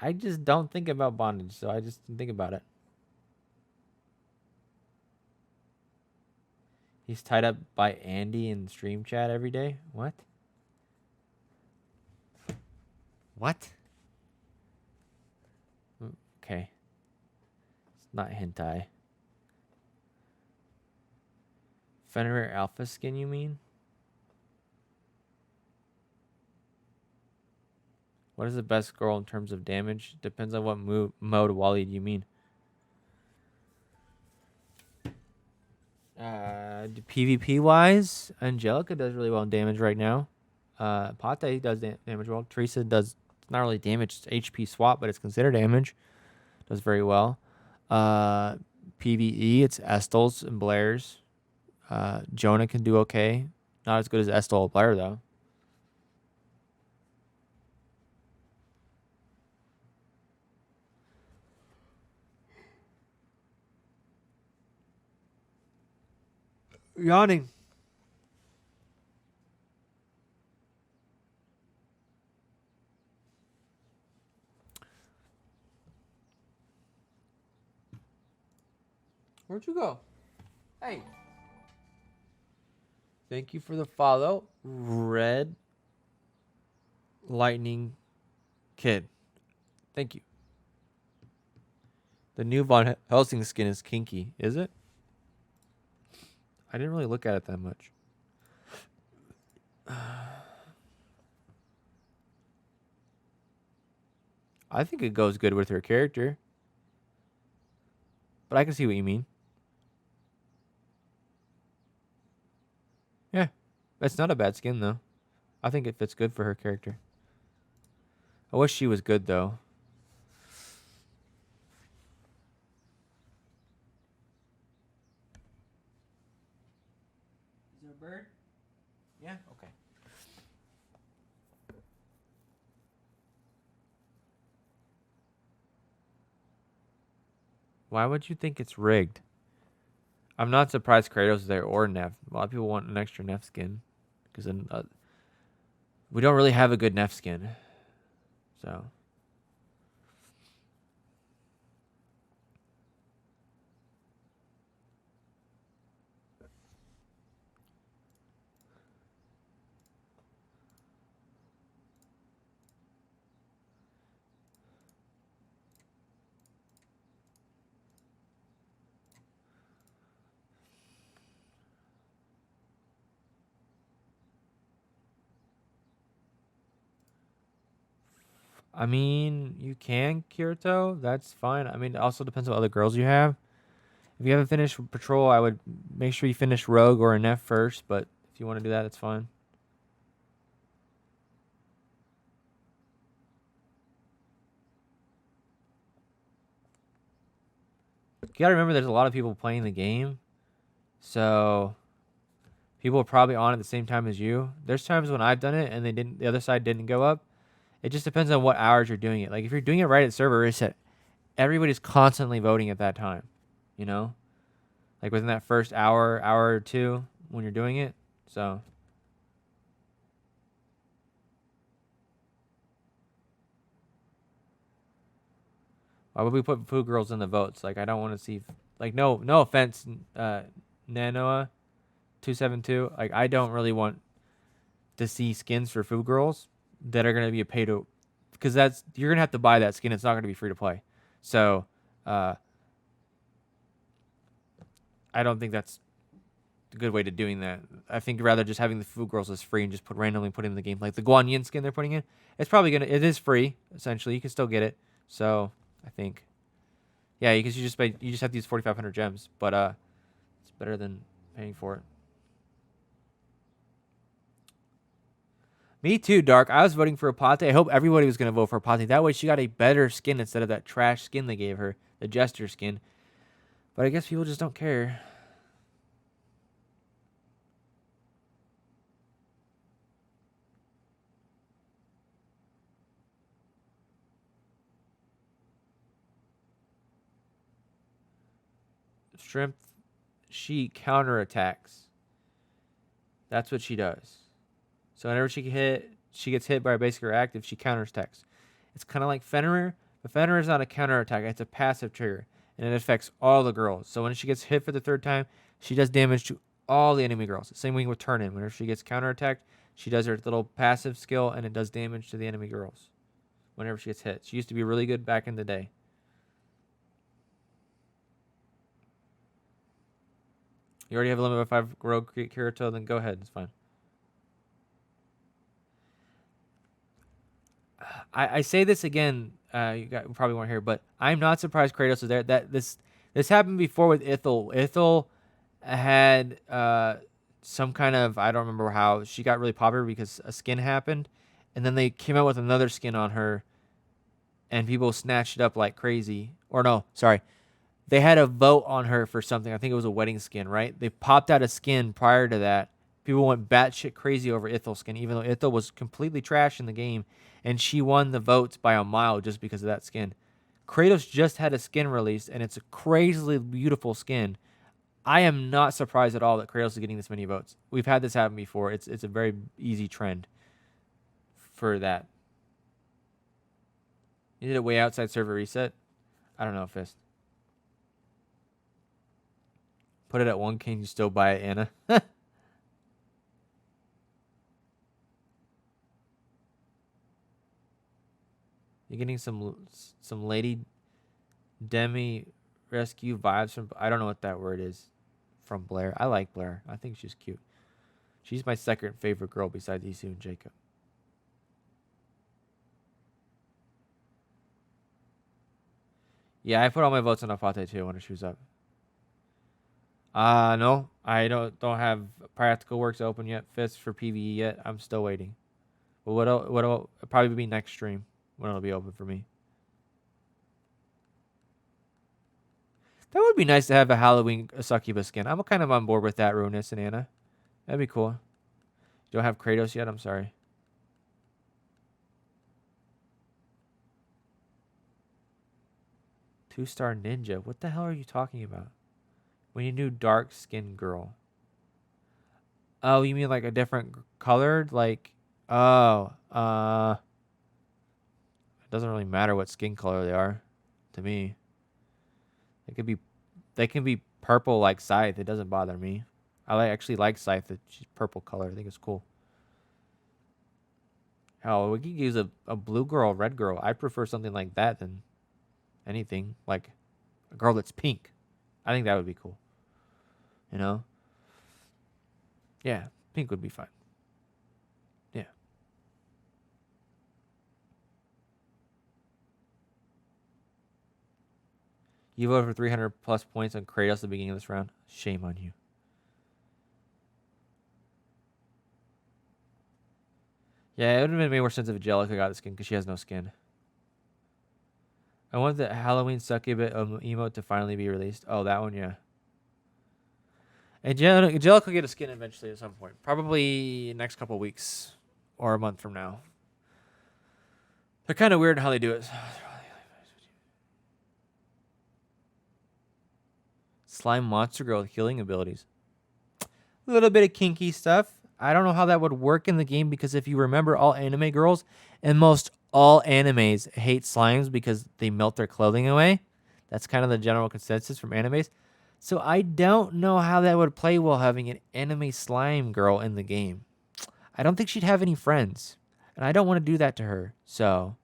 Speaker 1: I just don't think about bondage, so I just didn't think about it. He's tied up by Andy in stream chat every day? What? What? Okay. It's not hentai. Fenrir Alpha skin, you mean? What is the best girl in terms of damage? Depends on what mode Wally you mean. PvP wise, Angelica does really well in damage right now. Pate does damage well. Teresa does not really damage, it's HP swap, but it's considered damage. Does very well. PvE, it's Estel's and Blair's. Jonah can do okay. Not as good as Estel or Blair though. Yawning. Where'd you go? Hey. Thank you for the follow. Red Lightning Kid. Thank you. The new Von Helsing skin is kinky, is it? I didn't really look at it that much. I think it goes good with her character. But I can see what you mean. Yeah. It's not a bad skin, though. I think it fits good for her character. I wish she was good, though. Is there a bird? Yeah? Okay. Why would you think it's rigged? I'm not surprised Kratos is there or Neff. A lot of people want an extra Neff skin. Because we don't really have a good Neff skin. So... I mean, you can Kirito. That's fine. I mean, it also depends on what other girls you have. If you haven't finished Patrol, I would make sure you finish Rogue or a Neff first. But if you want to do that, it's fine. You gotta remember, there's a lot of people playing the game, so people are probably on at the same time as you. There's times when I've done it and the other side didn't go up. It just depends on what hours you're doing it. Like if you're doing it right at server reset, everybody's constantly voting at that time, you know, like within that first hour or two when you're doing it. So why would we put food girls in the votes? Like I don't want to see, like no offense, Nanoa 272. Like I don't really want to see skins for food girls that are going to be a pay to, because that's, you're going to have to buy that skin. It's not going to be free to play. So I don't think that's a good way to doing that. I think rather just having the food girls as free and just randomly put in the game, like the Guan Yin skin they're putting in. It's probably it is free essentially. You can still get it. So I think, yeah, because you just have to use 4,500 gems, but it's better than paying for it. Me too, Dark. I was voting for Apate. I hope everybody was going to vote for Apate. That way she got a better skin instead of that trash skin they gave her, the Jester skin. But I guess people just don't care. Strength, she counterattacks. That's what she does. So whenever she gets hit by a basic or active, she counterattacks. It's kind of like Fenrir, but Fenrir is not a counterattack. It's a passive trigger, and it affects all the girls. So when she gets hit for the third time, she does damage to all the enemy girls. Same thing with Turn-In. Whenever she gets counterattacked, she does her little passive skill, and it does damage to the enemy girls whenever she gets hit. She used to be really good back in the day. You already have a limit of 5 Rogue Kirito, then go ahead. It's fine. I say this again. You probably weren't here, but I'm not surprised Kratos is there. That this happened before with Ithil. Ithil had some kind of, I don't remember how, she got really popular because a skin happened, and then they came out with another skin on her, and people snatched it up like crazy. Or no, sorry, they had a vote on her for something. I think it was a wedding skin, right? They popped out a skin prior to that. People went batshit crazy over Ithil's skin, even though Ithil was completely trash in the game, and she won the votes by a mile just because of that skin. Kratos just had a skin released, and it's a crazily beautiful skin. I am not surprised at all that Kratos is getting this many votes. We've had this happen before. It's a very easy trend for that. You did it way outside server reset? I don't know, Fist. Put it at 1K and you still buy it, Anna. You're getting some lady demi rescue vibes from, I don't know what that word is, from Blair. I like Blair. I think she's cute. She's my second favorite girl besides Isu and Jacob. Yeah, I put all my votes on Afate too when she was up. No, I don't have Practical Works open yet. Fist for PvE yet. I'm still waiting. But what'll probably be next stream when it'll be open for me. That would be nice to have a Halloween succubus skin. I'm kind of on board with that, Ruinous and Anna. That'd be cool. You don't have Kratos yet? I'm sorry. Two-star ninja. What the hell are you talking about? When you do dark skin girl. Oh, you mean like a different colored? Like, oh, it doesn't really matter what skin color they are, to me. They can be purple like Scythe. It doesn't bother me. I actually like Scythe. She's purple color. I think it's cool. Hell, we could use a blue girl, red girl. I prefer something like that than anything like a girl that's pink. I think that would be cool. You know? Yeah, pink would be fine. Yeah. You voted for 300 plus points on Kratos at the beginning of this round. Shame on you. Yeah, it would have made more sense if Angelica got the skin because she has no skin. I want the Halloween succubus emote to finally be released. Oh, that one, yeah. Angelica will get a skin eventually at some point. Probably next couple weeks or a month from now. They're kind of weird how they do it. Slime monster girl with healing abilities. A little bit of kinky stuff. I don't know how that would work in the game because if you remember, all anime girls and most all animes hate slimes because they melt their clothing away. That's kind of the general consensus from animes. So I don't know how that would play well having an anime slime girl in the game. I don't think she'd have any friends. And I don't want to do that to her. So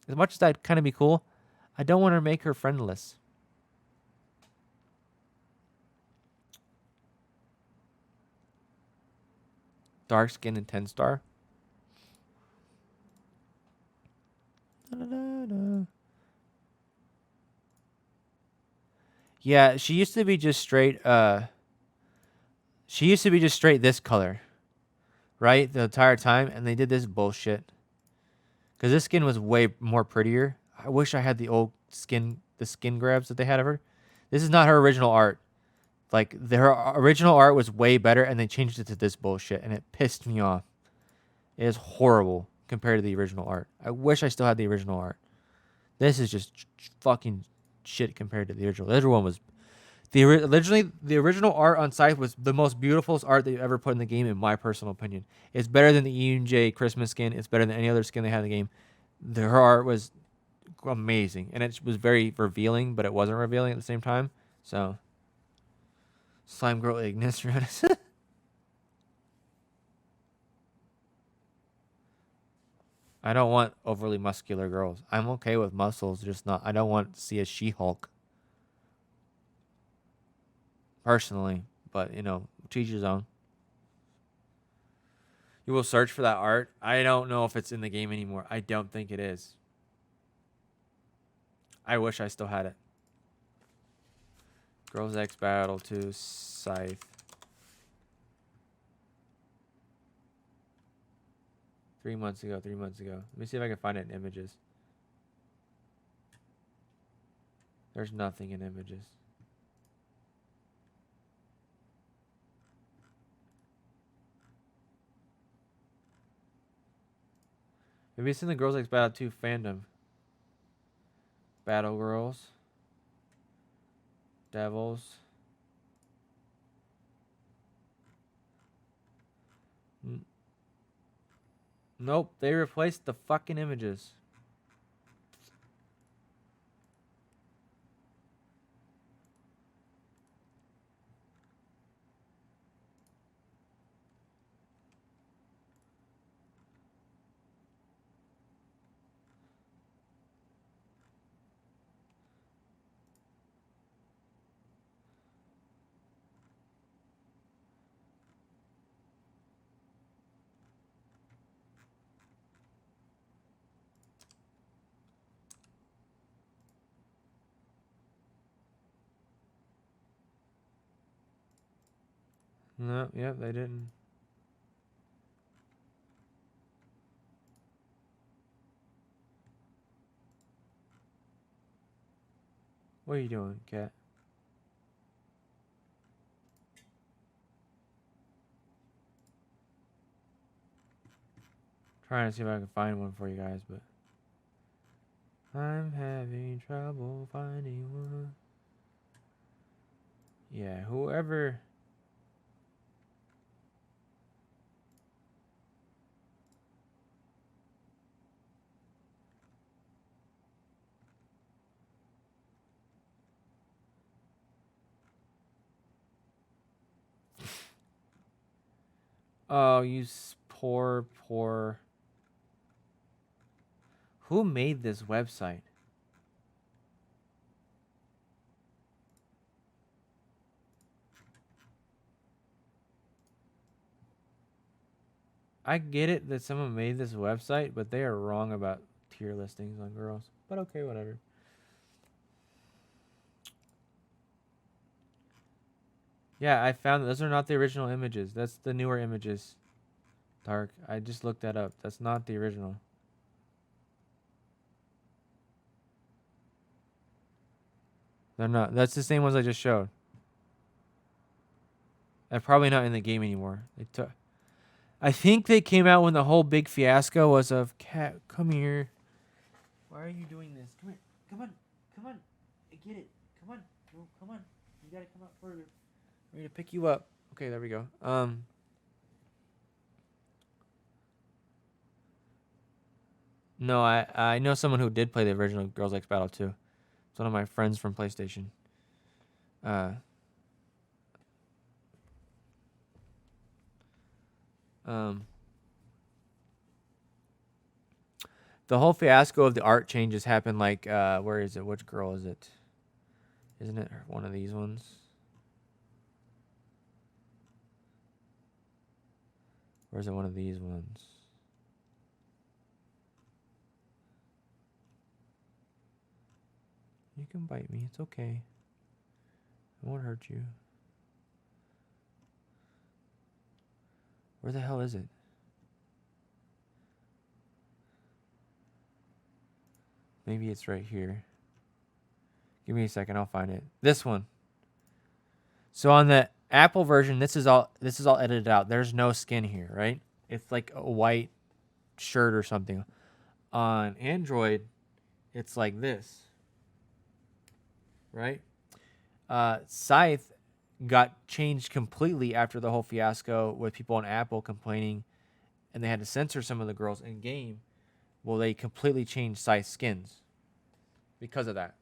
Speaker 1: as much as that'd kind of be cool, I don't want to make her friendless. Dark skin and 10-star. Yeah, she used to be just straight this color. Right? The entire time, and they did this bullshit. Cuz this skin was way more prettier. I wish I had the skin grabs that they had of her. This is not her original art. Like their original art was way better and they changed it to this bullshit and it pissed me off. It is horrible compared to the original art. I wish I still had the original art. This is just fucking shit compared to the original. The original one was the original art on Scythe was the most beautiful art they've ever put in the game, in my personal opinion. It's better than the EJ Christmas skin. It's better than any other skin they had in the game. Her art was amazing, and it was very revealing, but it wasn't revealing at the same time. So, Slime Girl Ignis. I don't want overly muscular girls. I'm okay with muscles, just not. I don't want to see a She-Hulk. Personally, but to each his own. You will search for that art. I don't know if it's in the game anymore. I don't think it is. I wish I still had it. Girls X Battle 2 Scythe. Three months ago. Let me see if I can find it in images. There's nothing in images. Maybe it's in the Girls X Battle 2 fandom. Battle Girls. Devils. Nope, they replaced the fucking images. No, yep, they didn't. What are you doing, cat? Trying to see if I can find one for you guys, but I'm having trouble finding one. Yeah, whoever. Oh, you poor. Who made this website? I get it that someone made this website, but they are wrong about tier listings on girls. But okay, whatever. Yeah, I found those are not the original images. That's the newer images. Dark. I just looked that up. That's not the original. They're not. That's the same ones I just showed. They're probably not in the game anymore. They took. I think they came out when the whole big fiasco was of cat. Come here. Why are you doing this? Come here. Come on. I get it. Come on. No, come on. You gotta come out further. I'm gonna pick you up. Okay, there we go. No, I know someone who did play the original Girls X Battle 2. It's one of my friends from PlayStation. Uh. The whole fiasco of the art changes happened like where is it? Which girl is it? Isn't it one of these ones? Or is it one of these ones? You can bite me. It's okay. I won't hurt you. Where the hell is it? Maybe it's right here. Give me a second. I'll find it. This one. So on the Apple version, this is all edited out. There's no skin here, right? It's like a white shirt or something. On Android, it's like this. Right? Scythe got changed completely after the whole fiasco with people on Apple complaining, and they had to censor some of the girls in game. Well, they completely changed Scythe skins because of that.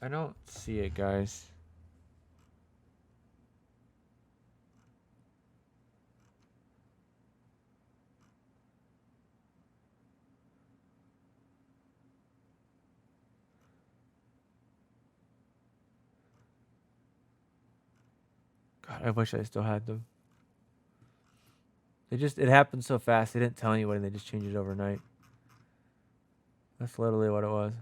Speaker 1: I don't see it, guys. God, I wish I still had them. It happened so fast. They didn't tell anybody. They just changed it overnight. That's literally what it was.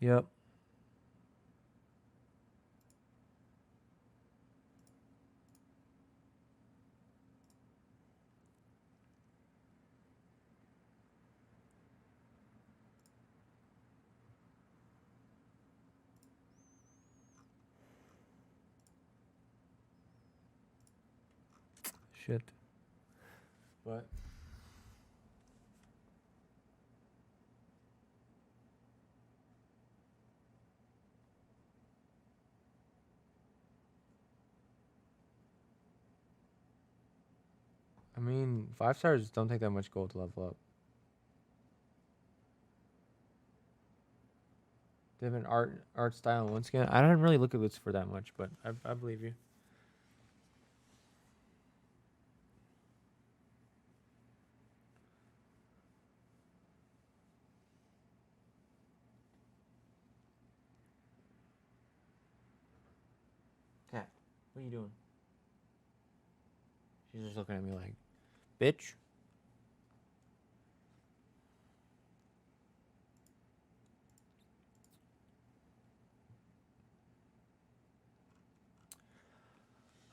Speaker 1: Yep. Shit. What? I mean, 5 stars don't take that much gold to level up. Different art style and one skin. I don't really look at this for that much, but I believe you. Cat, what are you doing? She's just looking at me like, bitch.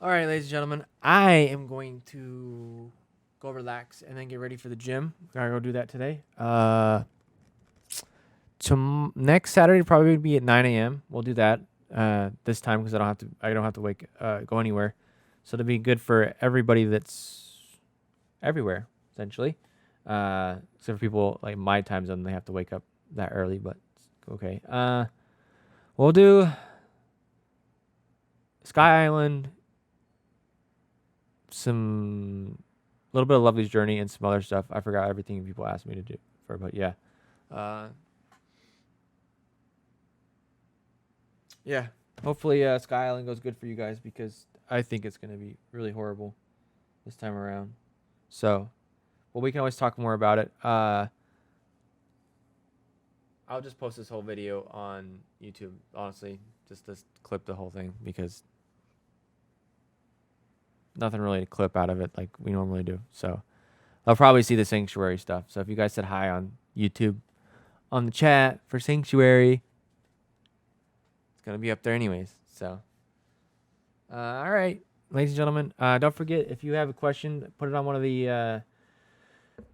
Speaker 1: All right, ladies and gentlemen, I am going to go relax and then get ready for the gym. Gotta go do that today. Next Saturday probably be at 9 a.m. We'll do that this time because I don't have to go anywhere. So it'll be good for everybody that's everywhere essentially. Except for people like my time zone, they have to wake up that early. But okay. We'll do Sky Island, some little bit of Lovely's Journey, and some other stuff. I forgot everything people asked me to do for, but yeah. Yeah. Hopefully Sky Island goes good for you guys because I think it's going to be really horrible this time around. So, well, we can always talk more about it. I'll just post this whole video on YouTube, honestly, just to clip the whole thing because nothing really to clip out of it like we normally do. So, I'll probably see the Sanctuary stuff. So, if you guys said hi on YouTube on the chat for Sanctuary, it's going to be up there anyways. So, all right, ladies and gentlemen, don't forget, if you have a question, put it on one of the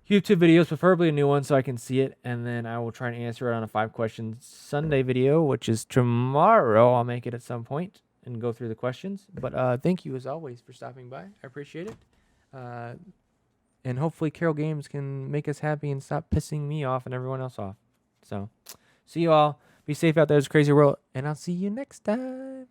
Speaker 1: YouTube videos, preferably a new one so I can see it, and then I will try and answer it on a 5 questions Sunday video, which is tomorrow. I'll make it at some point and go through the questions. But thank you, as always, for stopping by. I appreciate it. And hopefully Carol Games can make us happy and stop pissing me off and everyone else off. So, see you all. Be safe out there. It's a crazy world, and I'll see you next time.